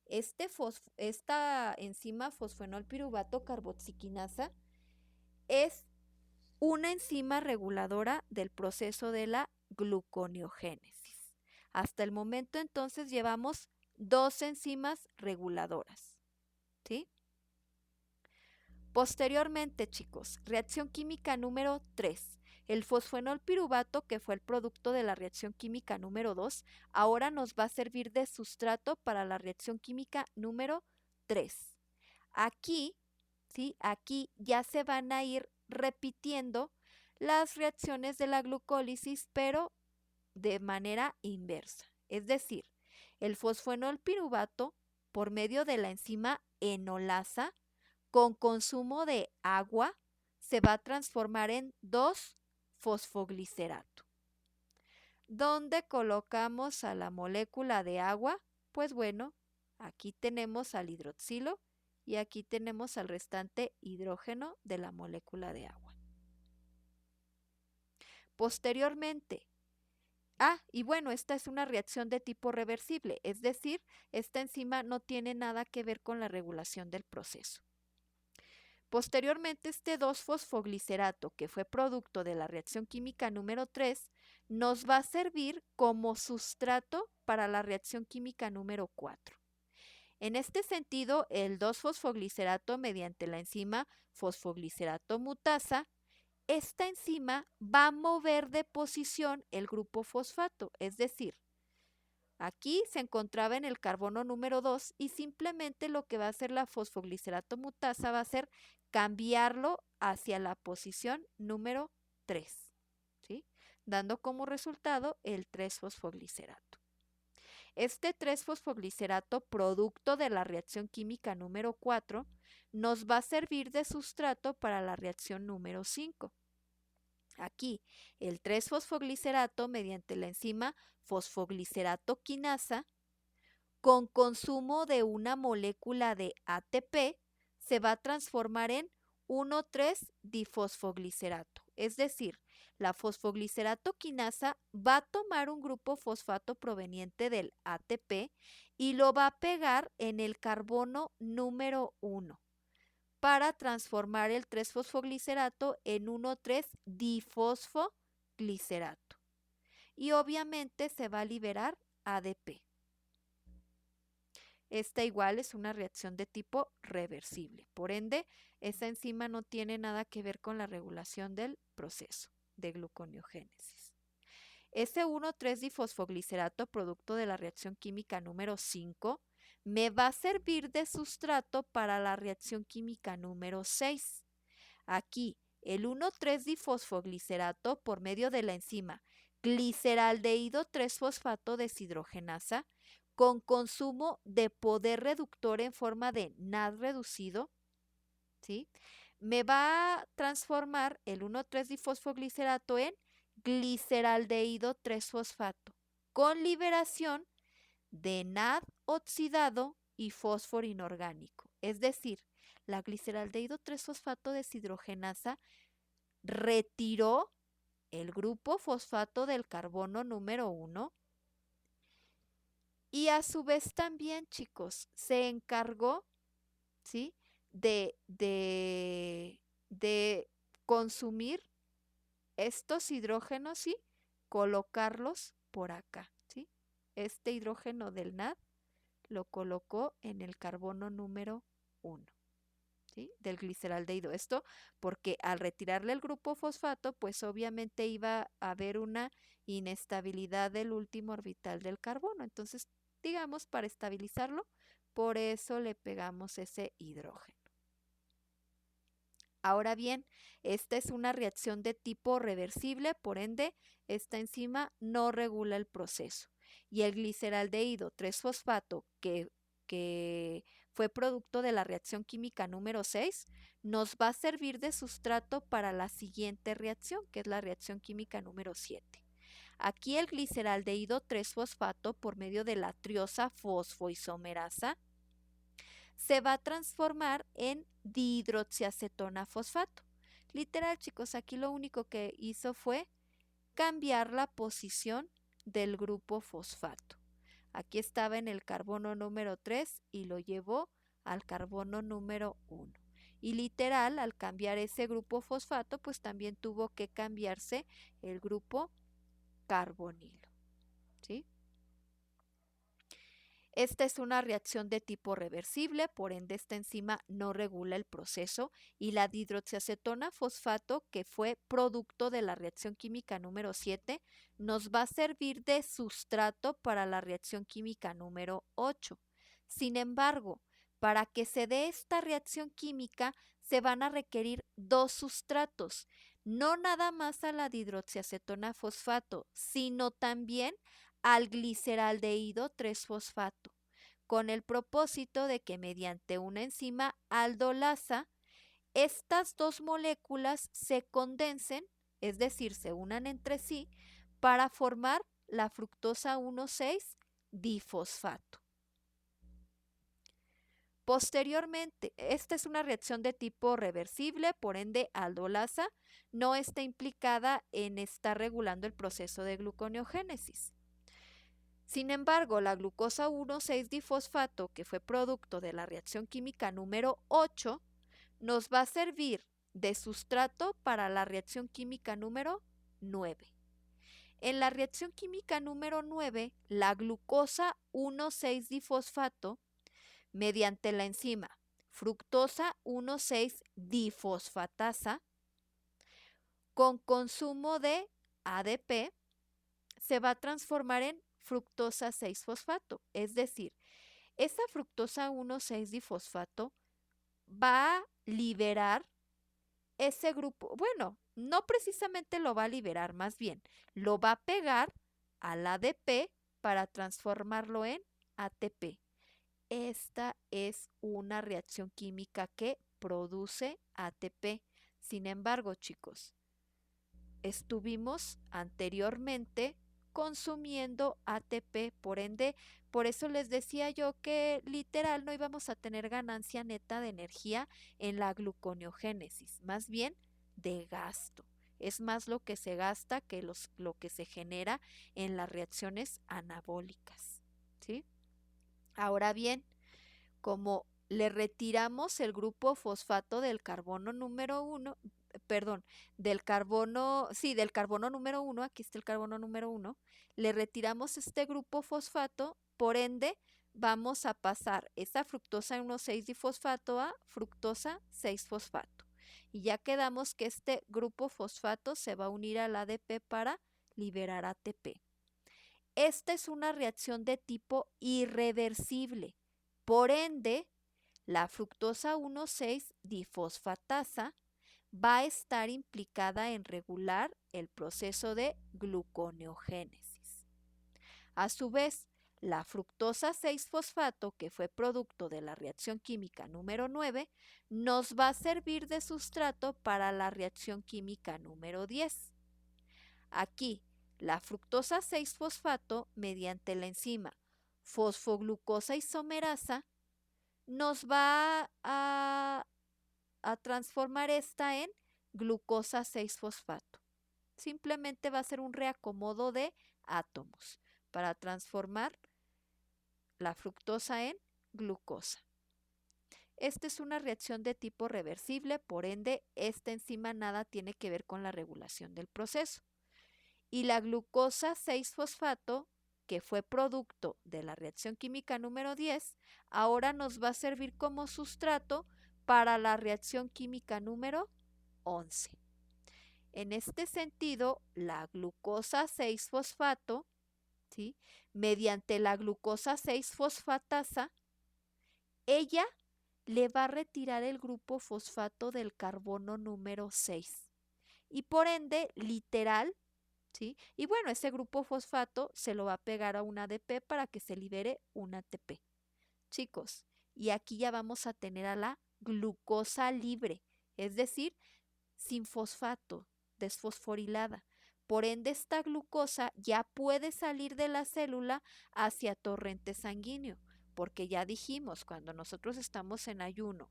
esta enzima fosfoenolpiruvato carboxiquinasa es una enzima reguladora del proceso de la gluconeogénesis. Hasta el momento entonces llevamos 2 enzimas reguladoras. ¿Sí? Posteriormente, chicos, reacción química número 3. El fosfoenolpiruvato, que fue el producto de la reacción química número 2, ahora nos va a servir de sustrato para la reacción química número 3. Aquí, ¿sí? Aquí ya se van a ir repitiendo las reacciones de la glucólisis, pero de manera inversa. Es decir, el fosfoenolpiruvato, por medio de la enzima enolasa, con consumo de agua, se va a transformar en 2-fosfoglicerato. ¿Dónde colocamos a la molécula de agua? Pues bueno, aquí tenemos al hidroxilo y aquí tenemos al restante hidrógeno de la molécula de agua. Posteriormente, y bueno, esta es una reacción de tipo reversible, es decir, esta enzima no tiene nada que ver con la regulación del proceso. Posteriormente, este 2-fosfoglicerato, que fue producto de la reacción química número 3, nos va a servir como sustrato para la reacción química número 4. En este sentido, el 2-fosfoglicerato mediante la enzima fosfoglicerato mutasa, esta enzima va a mover de posición el grupo fosfato, es decir, aquí se encontraba en el carbono número 2 y simplemente lo que va a hacer la fosfoglicerato mutasa va a ser cambiarlo hacia la posición número 3, ¿sí? Dando como resultado el 3-fosfoglicerato. Este 3-fosfoglicerato, producto de la reacción química número 4, nos va a servir de sustrato para la reacción número 5. Aquí, el 3-fosfoglicerato mediante la enzima fosfoglicerato quinasa, con consumo de una molécula de ATP, se va a transformar en 1,3-difosfoglicerato. Es decir, la fosfoglicerato quinasa va a tomar un grupo fosfato proveniente del ATP y lo va a pegar en el carbono número 1 para transformar el 3-fosfoglicerato en 1,3-difosfoglicerato. Y obviamente se va a liberar ADP. Esta igual es una reacción de tipo reversible. Por ende, esa enzima no tiene nada que ver con la regulación del proceso de gluconeogénesis. Ese 1,3-difosfoglicerato, producto de la reacción química número 5, me va a servir de sustrato para la reacción química número 6. Aquí, el 1,3-difosfoglicerato, por medio de la enzima gliceraldehído 3-fosfato deshidrogenasa, con consumo de poder reductor en forma de NAD reducido, ¿sí? Me va a transformar el 1,3-difosfoglicerato en gliceraldehído 3-fosfato, con liberación de NAD oxidado y fósforo inorgánico. Es decir, la gliceraldehído 3-fosfato deshidrogenasa retiró el grupo fosfato del carbono número 1 y a su vez también, chicos, se encargó, ¿sí?, de consumir estos hidrógenos y colocarlos por acá, ¿sí? Este hidrógeno del NAD lo colocó en el carbono número 1, ¿sí?, del gliceraldehído. Esto porque al retirarle el grupo fosfato, pues obviamente iba a haber una inestabilidad del último orbital del carbono. Entonces, digamos, para estabilizarlo, por eso le pegamos ese hidrógeno. Ahora bien, esta es una reacción de tipo reversible, por ende, esta enzima no regula el proceso. Y el gliceraldehído 3-fosfato, que fue producto de la reacción química número 6, nos va a servir de sustrato para la siguiente reacción, que es la reacción química número 7. Aquí el gliceraldehído 3-fosfato, por medio de la triosa fosfoisomerasa, se va a transformar en dihidroxiacetona fosfato. Literal, chicos, aquí lo único que hizo fue cambiar la posición del grupo fosfato. Aquí estaba en el carbono número 3 y lo llevó al carbono número 1. Y literal, al cambiar ese grupo fosfato, pues también tuvo que cambiarse el grupo carbonilo, ¿sí? Esta es una reacción de tipo reversible, por ende esta enzima no regula el proceso y la dihidroxiacetona fosfato, que fue producto de la reacción química número 7, nos va a servir de sustrato para la reacción química número 8. Sin embargo, para que se dé esta reacción química se van a requerir dos sustratos, no nada más a la dihidroxiacetona fosfato, sino también al gliceraldehído 3-fosfato, con el propósito de que mediante una enzima aldolasa, estas dos moléculas se condensen, es decir, se unan entre sí, para formar la fructosa 1,6-difosfato. Posteriormente, esta es una reacción de tipo reversible, por ende, aldolasa no está implicada en estar regulando el proceso de gluconeogénesis. Sin embargo, la glucosa 1,6-difosfato, que fue producto de la reacción química número 8, nos va a servir de sustrato para la reacción química número 9. En la reacción química número 9, la glucosa 1,6-difosfato, mediante la enzima fructosa 1,6-difosfatasa, con consumo de ADP, se va a transformar en fructosa 6-fosfato. Es decir, esa fructosa 1,6-difosfato va a liberar ese grupo. Bueno, no precisamente lo va a liberar, más bien lo va a pegar al ADP para transformarlo en ATP. Esta es una reacción química que produce ATP. Sin embargo, chicos, estuvimos anteriormente consumiendo ATP, por ende, por eso les decía yo que literal no íbamos a tener ganancia neta de energía en la gluconeogénesis, más bien de gasto. Es más lo que se gasta que lo que se genera en las reacciones anabólicas, ¿sí? Ahora bien, como le retiramos el grupo fosfato del carbono número uno, perdón, del carbono, sí, del carbono número uno, aquí está el carbono número uno, le retiramos este grupo fosfato, por ende, vamos a pasar esa fructosa 1,6-difosfato a fructosa 6-fosfato. Y ya quedamos que este grupo fosfato se va a unir al ADP para liberar ATP. Esta es una reacción de tipo irreversible. Por ende, la fructosa 1,6-difosfatasa va a estar implicada en regular el proceso de gluconeogénesis. A su vez, la fructosa 6-fosfato, que fue producto de la reacción química número 9, nos va a servir de sustrato para la reacción química número 10. Aquí, la fructosa 6-fosfato, mediante la enzima fosfoglucosa isomerasa, nos va a transformar esta en glucosa 6-fosfato. Simplemente va a ser un reacomodo de átomos para transformar la fructosa en glucosa. Esta es una reacción de tipo reversible, por ende, esta enzima nada tiene que ver con la regulación del proceso. Y la glucosa 6-fosfato, que fue producto de la reacción química número 10, ahora nos va a servir como sustrato para la reacción química número 11. En este sentido, la glucosa 6-fosfato, ¿sí?, mediante la glucosa 6-fosfatasa, ella le va a retirar el grupo fosfato del carbono número 6. Y por ende, literal, ¿sí? Y bueno, ese grupo fosfato se lo va a pegar a un ADP para que se libere un ATP. Chicos, y aquí ya vamos a tener a la glucosa libre, es decir, sin fosfato, desfosforilada. Por ende, esta glucosa ya puede salir de la célula hacia torrente sanguíneo, porque ya dijimos, cuando nosotros estamos en ayuno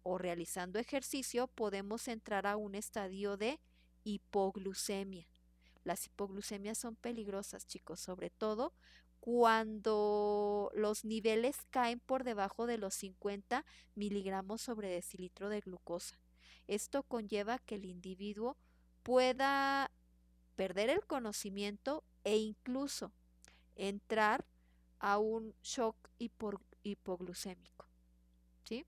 o realizando ejercicio, podemos entrar a un estadio de hipoglucemia. Las hipoglucemias son peligrosas, chicos, sobre todo cuando los niveles caen por debajo de los 50 miligramos sobre decilitro de glucosa. Esto conlleva que el individuo pueda perder el conocimiento e incluso entrar a un shock hipoglucémico, ¿sí?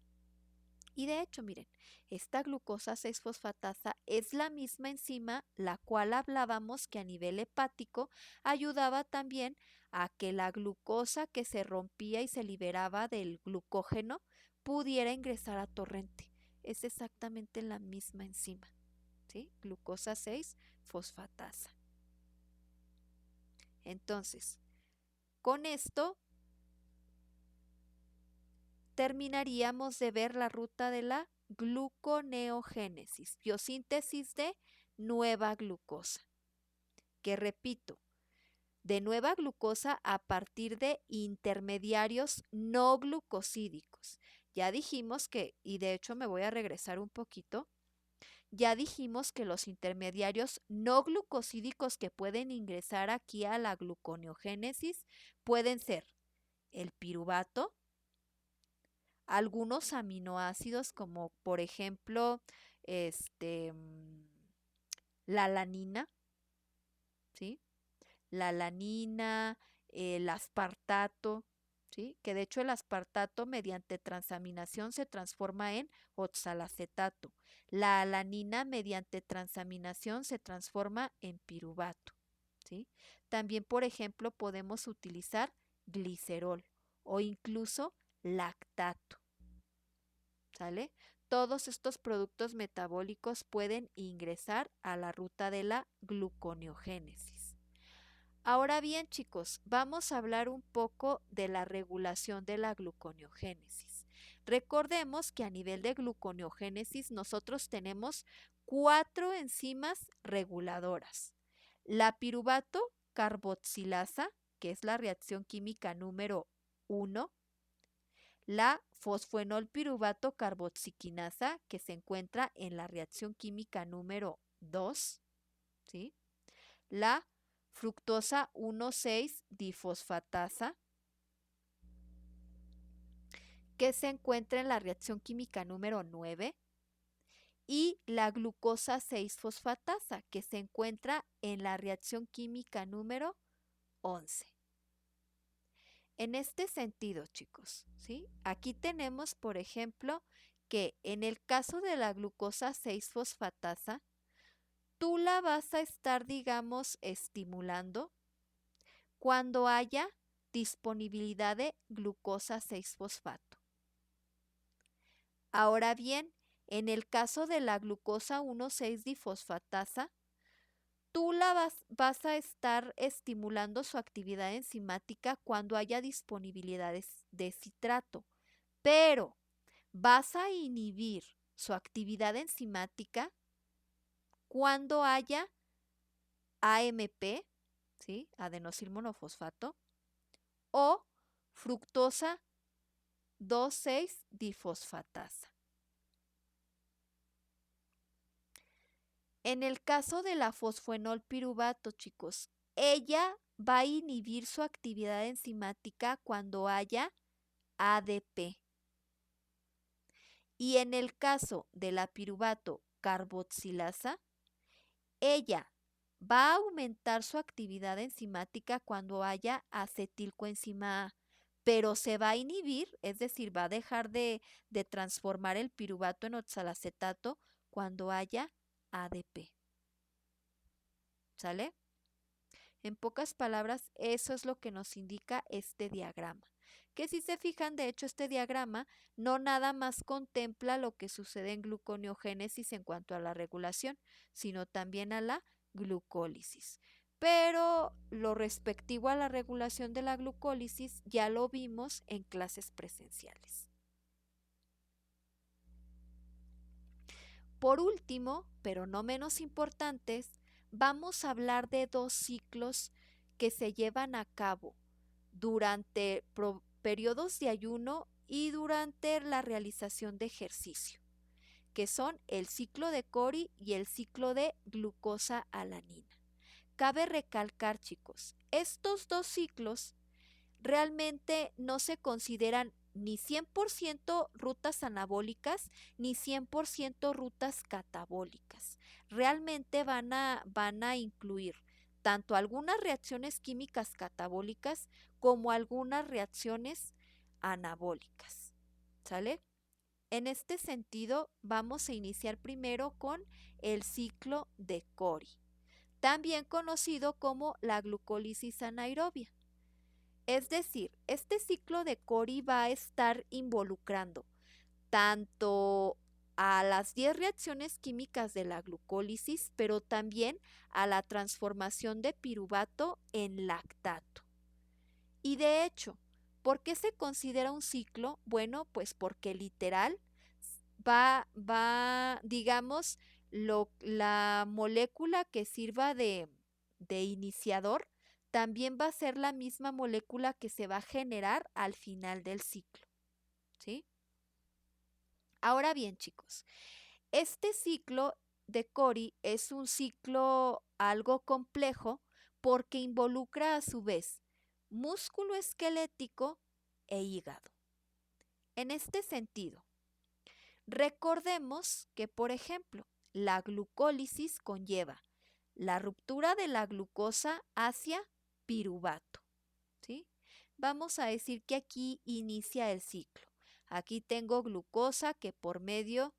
Y de hecho, miren, esta glucosa 6-fosfatasa es la misma enzima la cual hablábamos que a nivel hepático ayudaba también a que la glucosa que se rompía y se liberaba del glucógeno pudiera ingresar a torrente. Es exactamente la misma enzima, ¿sí? Glucosa 6-fosfatasa. Entonces, con esto terminaríamos de ver la ruta de la gluconeogénesis, biosíntesis de nueva glucosa, que repito, de nueva glucosa a partir de intermediarios no glucosídicos. Ya dijimos que, y de hecho me voy a regresar un poquito, ya dijimos que los intermediarios no glucosídicos que pueden ingresar aquí a la gluconeogénesis pueden ser el piruvato, algunos aminoácidos como por ejemplo este, la alanina, ¿sí? La alanina, el aspartato, ¿sí? Que de hecho el aspartato mediante transaminación se transforma en oxalacetato. La alanina mediante transaminación se transforma en piruvato, ¿sí? También, por ejemplo, podemos utilizar glicerol o incluso lactato, ¿sale? Todos estos productos metabólicos pueden ingresar a la ruta de la gluconeogénesis. Ahora bien, chicos, vamos a hablar un poco de la regulación de la gluconeogénesis. Recordemos que a nivel de gluconeogénesis nosotros tenemos 4 enzimas reguladoras. La piruvato carboxilasa, que es la reacción química número 1, la fosfenolpiruvato carboxiquinasa, que se encuentra en la reacción química número 2, ¿sí? La fructosa 1,6-difosfatasa, que se encuentra en la reacción química número 9, y la glucosa 6-fosfatasa, que se encuentra en la reacción química número 11. En este sentido, chicos, ¿sí? Aquí tenemos, por ejemplo, que en el caso de la glucosa 6-fosfatasa, tú la vas a estar, digamos, estimulando cuando haya disponibilidad de glucosa 6-fosfato. Ahora bien, en el caso de la glucosa 1,6-difosfatasa, tú la vas a estar estimulando su actividad enzimática cuando haya disponibilidad de citrato, pero vas a inhibir su actividad enzimática cuando haya AMP, ¿sí? Adenosín-monofosfato, o fructosa 2,6-difosfatasa. En el caso de la fosfenolpiruvato, chicos, ella va a inhibir su actividad enzimática cuando haya ADP. Y en el caso de la piruvato carboxilasa, ella va a aumentar su actividad enzimática cuando haya acetilcoenzima A, pero se va a inhibir, es decir, va a dejar de transformar el piruvato en oxalacetato cuando haya ADP. ¿Sale? En pocas palabras, eso es lo que nos indica este diagrama. Que si se fijan, de hecho, este diagrama no nada más contempla lo que sucede en gluconeogénesis en cuanto a la regulación, sino también a la glucólisis. Pero lo respectivo a la regulación de la glucólisis ya lo vimos en clases presenciales. Por último, pero no menos importantes, vamos a hablar de 2 ciclos que se llevan a cabo durante periodos de ayuno y durante la realización de ejercicio, que son el ciclo de Cori y el ciclo de glucosa-alanina. Cabe recalcar, chicos, estos 2 ciclos realmente no se consideran ni 100% rutas anabólicas ni 100% rutas catabólicas. Realmente van a incluir tanto algunas reacciones químicas catabólicas como algunas reacciones anabólicas. ¿Sale? En este sentido, vamos a iniciar primero con el ciclo de Cori, también conocido como la glucólisis anaerobia. Es decir, este ciclo de Cori va a estar involucrando tanto a las 10 reacciones químicas de la glucólisis, pero también a la transformación de piruvato en lactato. Y de hecho, ¿por qué se considera un ciclo? Bueno, pues porque literal digamos, la molécula que sirva de iniciador también va a ser la misma molécula que se va a generar al final del ciclo, ¿sí? Ahora bien, chicos, este ciclo de Cori es un ciclo algo complejo porque involucra a su vez músculo esquelético e hígado. En este sentido, recordemos que, por ejemplo, la glucólisis conlleva la ruptura de la glucosa hacia piruvato, ¿sí? Vamos a decir que aquí inicia el ciclo. Aquí tengo glucosa que por medio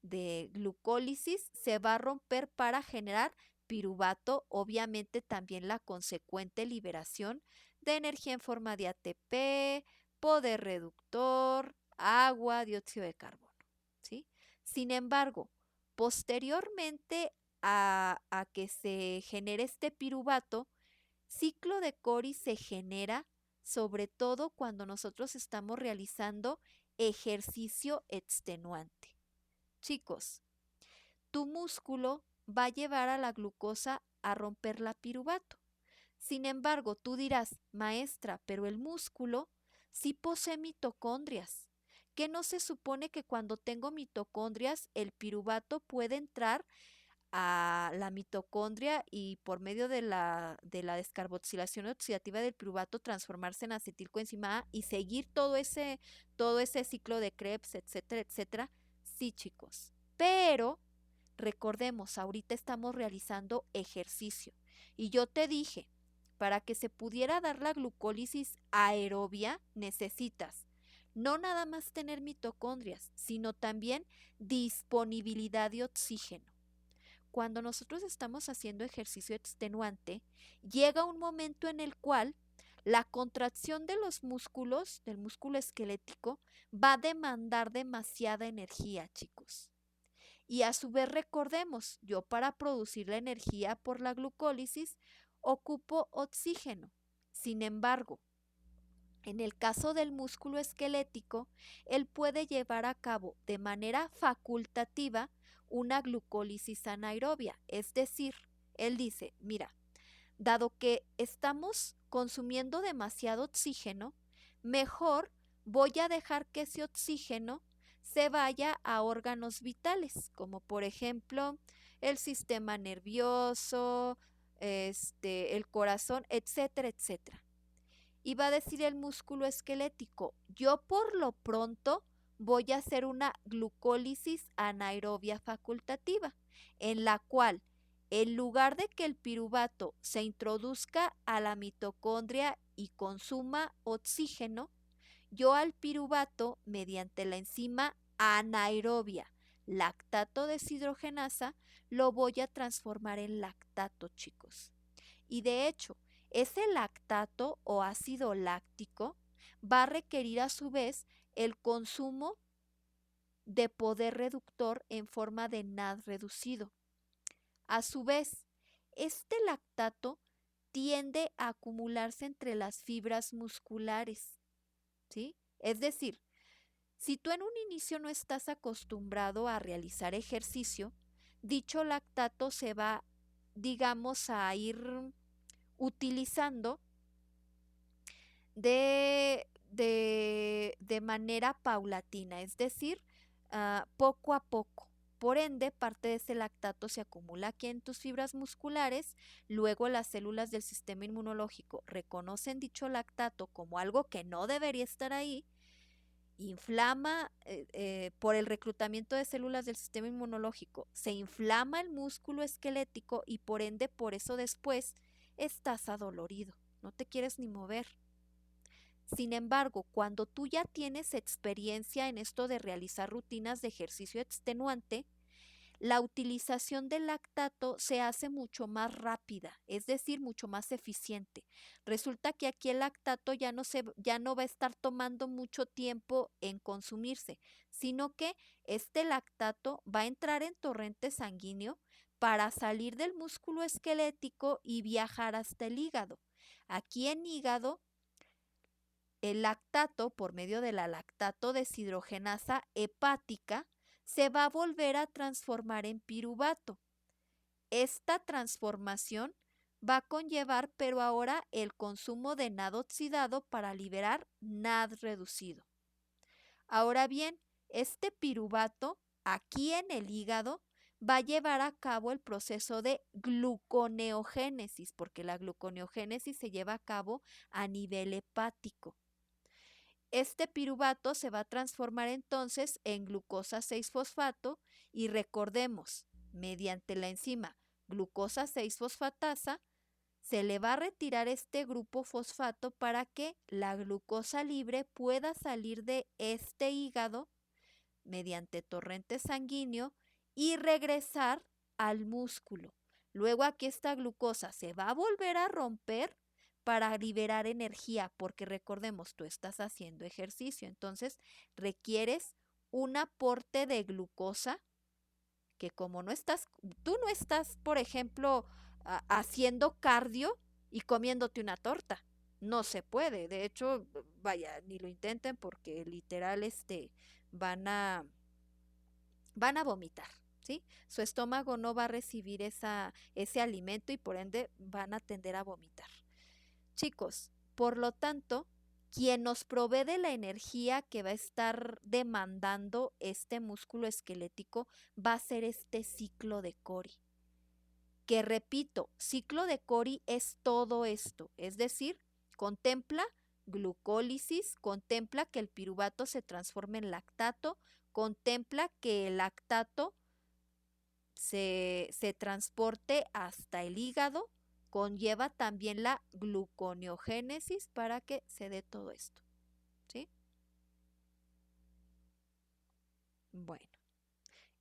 de glucólisis se va a romper para generar piruvato, obviamente también la consecuente liberación de energía en forma de ATP, poder reductor, agua, dióxido de carbono, ¿sí? Sin embargo, posteriormente a que se genere este piruvato, Ciclo de Cori se genera sobre todo cuando nosotros estamos realizando ejercicio extenuante. Chicos, tu músculo va a llevar a la glucosa a romper la piruvato. Sin embargo, tú dirás, maestra, pero el músculo sí posee mitocondrias. ¿Qué no se supone que cuando tengo mitocondrias el piruvato puede entrar a la mitocondria y por medio de la descarboxilación oxidativa del piruvato transformarse en acetilcoenzima A y seguir todo ese ciclo de Krebs, etcétera, etcétera? Sí, chicos. Pero recordemos, ahorita estamos realizando ejercicio y yo te dije, para que se pudiera dar la glucólisis aerobia, necesitas no nada más tener mitocondrias, sino también disponibilidad de oxígeno. Cuando nosotros estamos haciendo ejercicio extenuante, llega un momento en el cual la contracción de los músculos, del músculo esquelético, va a demandar demasiada energía, chicos. Y a su vez recordemos, yo para producir la energía por la glucólisis ocupo oxígeno. Sin embargo, en el caso del músculo esquelético, él puede llevar a cabo de manera facultativa una glucólisis anaerobia. Es decir, él dice, mira, dado que estamos consumiendo demasiado oxígeno, mejor voy a dejar que ese oxígeno se vaya a órganos vitales, como por ejemplo el sistema nervioso, el corazón, etcétera, etcétera. Y va a decir el músculo esquelético, yo por lo pronto voy a hacer una glucólisis anaerobia facultativa, en la cual en lugar de que el piruvato se introduzca a la mitocondria y consuma oxígeno, yo al piruvato, mediante la enzima anaerobia lactato deshidrogenasa, lo voy a transformar en lactato, chicos. Y de hecho, ese lactato o ácido láctico va a requerir a su vez el consumo de poder reductor en forma de NAD reducido. A su vez, este lactato tiende a acumularse entre las fibras musculares, ¿sí? Es decir, si tú en un inicio no estás acostumbrado a realizar ejercicio, dicho lactato se va, digamos, a ir utilizando de manera paulatina, es decir, poco a poco. Por ende, parte de ese lactato se acumula aquí en tus fibras musculares, luego las células del sistema inmunológico reconocen dicho lactato como algo que no debería estar ahí, inflama por el reclutamiento de células del sistema inmunológico, se inflama el músculo esquelético y por ende, por eso después estás adolorido, no te quieres ni mover. Sin embargo, cuando tú ya tienes experiencia en esto de realizar rutinas de ejercicio extenuante, la utilización del lactato se hace mucho más rápida, es decir, mucho más eficiente. Resulta que aquí el lactato ya no va a estar tomando mucho tiempo en consumirse, sino que este lactato va a entrar en torrente sanguíneo para salir del músculo esquelético y viajar hasta el hígado. Aquí en hígado el lactato, por medio de la lactato deshidrogenasa hepática, se va a volver a transformar en piruvato. Esta transformación va a conllevar, pero ahora, el consumo de NAD oxidado para liberar NAD reducido. Ahora bien, este piruvato, aquí en el hígado, va a llevar a cabo el proceso de gluconeogénesis, porque la gluconeogénesis se lleva a cabo a nivel hepático. Este piruvato se va a transformar entonces en glucosa 6-fosfato y recordemos, mediante la enzima glucosa 6-fosfatasa, se le va a retirar este grupo fosfato para que la glucosa libre pueda salir de este hígado mediante torrente sanguíneo y regresar al músculo. Luego aquí esta glucosa se va a volver a romper para liberar energía, porque recordemos, tú estás haciendo ejercicio, entonces requieres un aporte de glucosa que como tú no estás, por ejemplo, haciendo cardio, y comiéndote una torta. No se puede. De hecho, vaya, ni lo intenten porque literal van a van a vomitar, ¿sí? Su estómago no va a recibir ese alimento y por ende van a tender a vomitar. Chicos, por lo tanto, quien nos provee de la energía que va a estar demandando este músculo esquelético va a ser este ciclo de Cori. Que repito, ciclo de Cori es todo esto, es decir, contempla glucólisis, contempla que el piruvato se transforme en lactato, contempla que el lactato se transporte hasta el hígado, conlleva también la gluconeogénesis para que se dé todo esto, ¿sí? Bueno,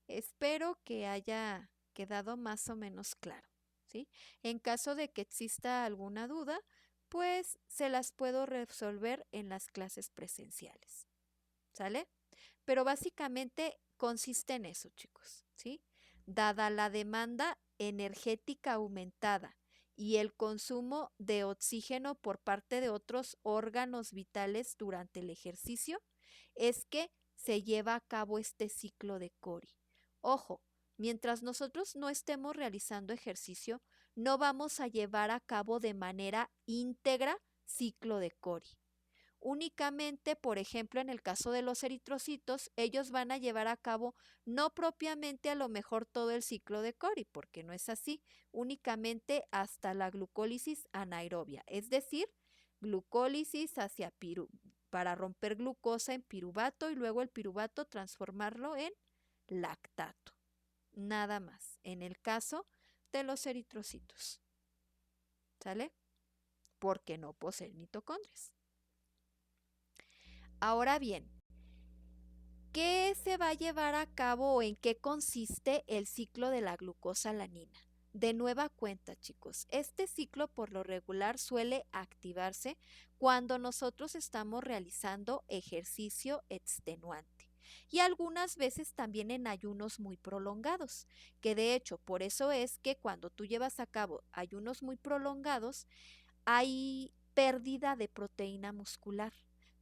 espero que haya quedado más o menos claro, ¿sí? En caso de que exista alguna duda, pues se las puedo resolver en las clases presenciales, ¿sale? Pero básicamente consiste en eso, chicos, ¿sí? Dada la demanda energética aumentada y el consumo de oxígeno por parte de otros órganos vitales durante el ejercicio, es que se lleva a cabo este ciclo de Cori. Ojo, mientras nosotros no estemos realizando ejercicio, no vamos a llevar a cabo de manera íntegra ciclo de Cori. Únicamente, por ejemplo, en el caso de los eritrocitos, ellos van a llevar a cabo no propiamente a lo mejor todo el ciclo de Cori, porque no es así, únicamente hasta la glucólisis anaerobia, es decir, glucólisis para romper glucosa en piruvato y luego el piruvato transformarlo en lactato. Nada más, en el caso de los eritrocitos. ¿Sale? Porque no poseen mitocondrias. Ahora bien, ¿qué se va a llevar a cabo o en qué consiste el ciclo de la glucosalanina? De nueva cuenta, chicos, este ciclo por lo regular suele activarse cuando nosotros estamos realizando ejercicio extenuante y algunas veces también en ayunos muy prolongados, que de hecho por eso es que cuando tú llevas a cabo ayunos muy prolongados hay pérdida de proteína muscular.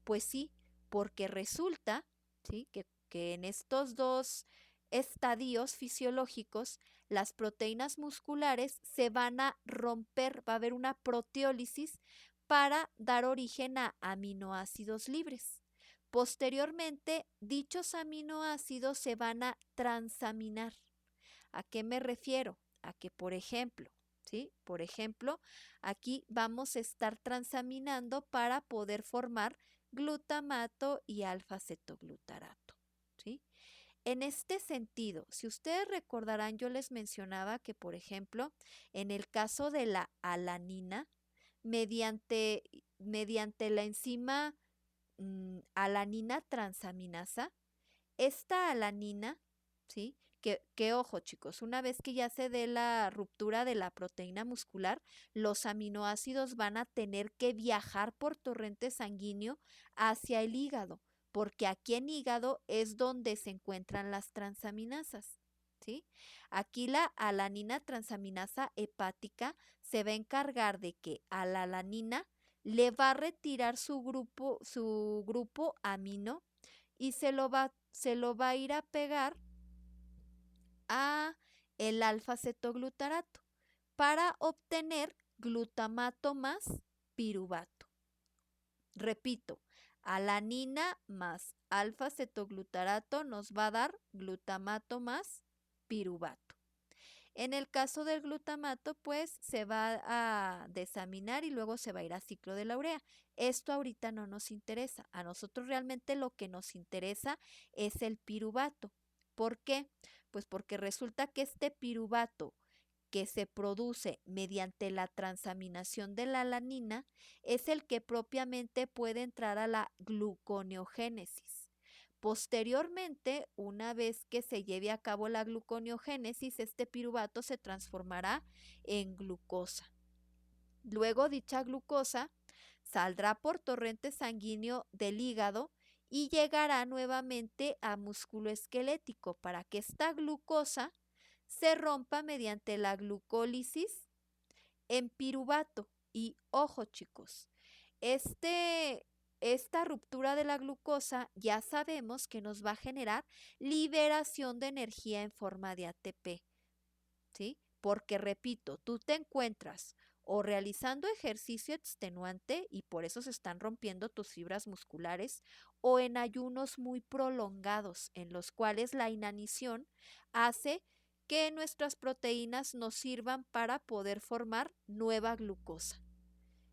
Pues sí, porque resulta, ¿sí? que en estos dos estadios fisiológicos, las proteínas musculares se van a romper, va a haber una proteólisis para dar origen a aminoácidos libres. Posteriormente, dichos aminoácidos se van a transaminar. ¿A qué me refiero? A que, por ejemplo, ¿sí? Por ejemplo, aquí vamos a estar transaminando para poder formar glutamato y alfa-cetoglutarato, ¿sí? En este sentido, si ustedes recordarán, yo les mencionaba que, por ejemplo, en el caso de la alanina, mediante, mediante la enzima alanina transaminasa, esta alanina, ¿sí? Ojo, chicos, una vez que ya se dé la ruptura de la proteína muscular, los aminoácidos van a tener que viajar por torrente sanguíneo hacia el hígado, porque aquí en hígado es donde se encuentran las transaminasas, ¿sí? Aquí la alanina transaminasa hepática se va a encargar de que a la alanina le va a retirar su grupo amino y se lo va a ir a pegar a el alfa-cetoglutarato para obtener glutamato más piruvato. Repito, alanina más alfa-cetoglutarato nos va a dar glutamato más piruvato. En el caso del glutamato, pues se va a desaminar y luego se va a ir a ciclo de la urea. Esto ahorita no nos interesa. A nosotros realmente lo que nos interesa es el piruvato. ¿Por qué? Pues porque resulta que este piruvato que se produce mediante la transaminación de la alanina es el que propiamente puede entrar a la gluconeogénesis. Posteriormente, una vez que se lleve a cabo la gluconeogénesis, este piruvato se transformará en glucosa. Luego dicha glucosa saldrá por torrente sanguíneo del hígado y llegará nuevamente a músculo esquelético para que esta glucosa se rompa mediante la glucólisis en piruvato Y ojo, chicos, esta ruptura de la glucosa ya sabemos que nos va a generar liberación de energía en forma de ATP, ¿sí? Porque repito, tú te encuentras o realizando ejercicio extenuante y por eso se están rompiendo tus fibras musculares, o en ayunos muy prolongados en los cuales la inanición hace que nuestras proteínas nos sirvan para poder formar nueva glucosa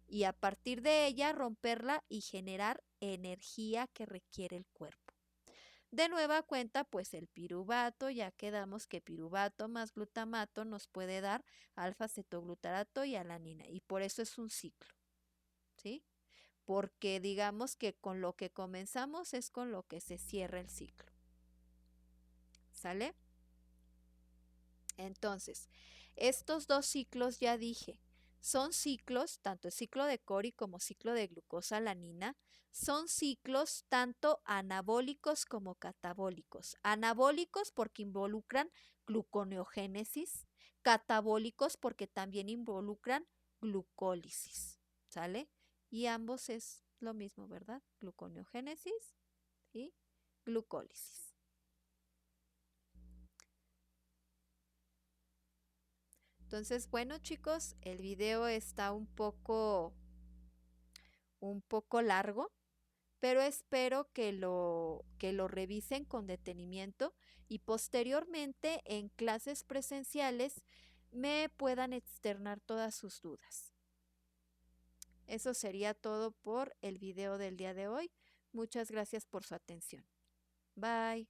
y a partir de ella romperla y generar energía que requiere el cuerpo. De nueva cuenta, pues el piruvato, ya quedamos que piruvato más glutamato nos puede dar alfa-cetoglutarato y alanina, y por eso es un ciclo, ¿sí? Porque digamos que con lo que comenzamos es con lo que se cierra el ciclo. ¿Sale? Entonces, estos dos ciclos ya dije, son ciclos, tanto el ciclo de Cori como ciclo de glucosa-alanina, son ciclos tanto anabólicos como catabólicos. Anabólicos porque involucran gluconeogénesis, catabólicos porque también involucran glucólisis, ¿sale? Y ambos es lo mismo, ¿verdad? Gluconeogénesis y glucólisis. Entonces, bueno, chicos, el video está un poco largo, pero espero que lo revisen con detenimiento y posteriormente en clases presenciales me puedan externar todas sus dudas. Eso sería todo por el video del día de hoy. Muchas gracias por su atención. Bye.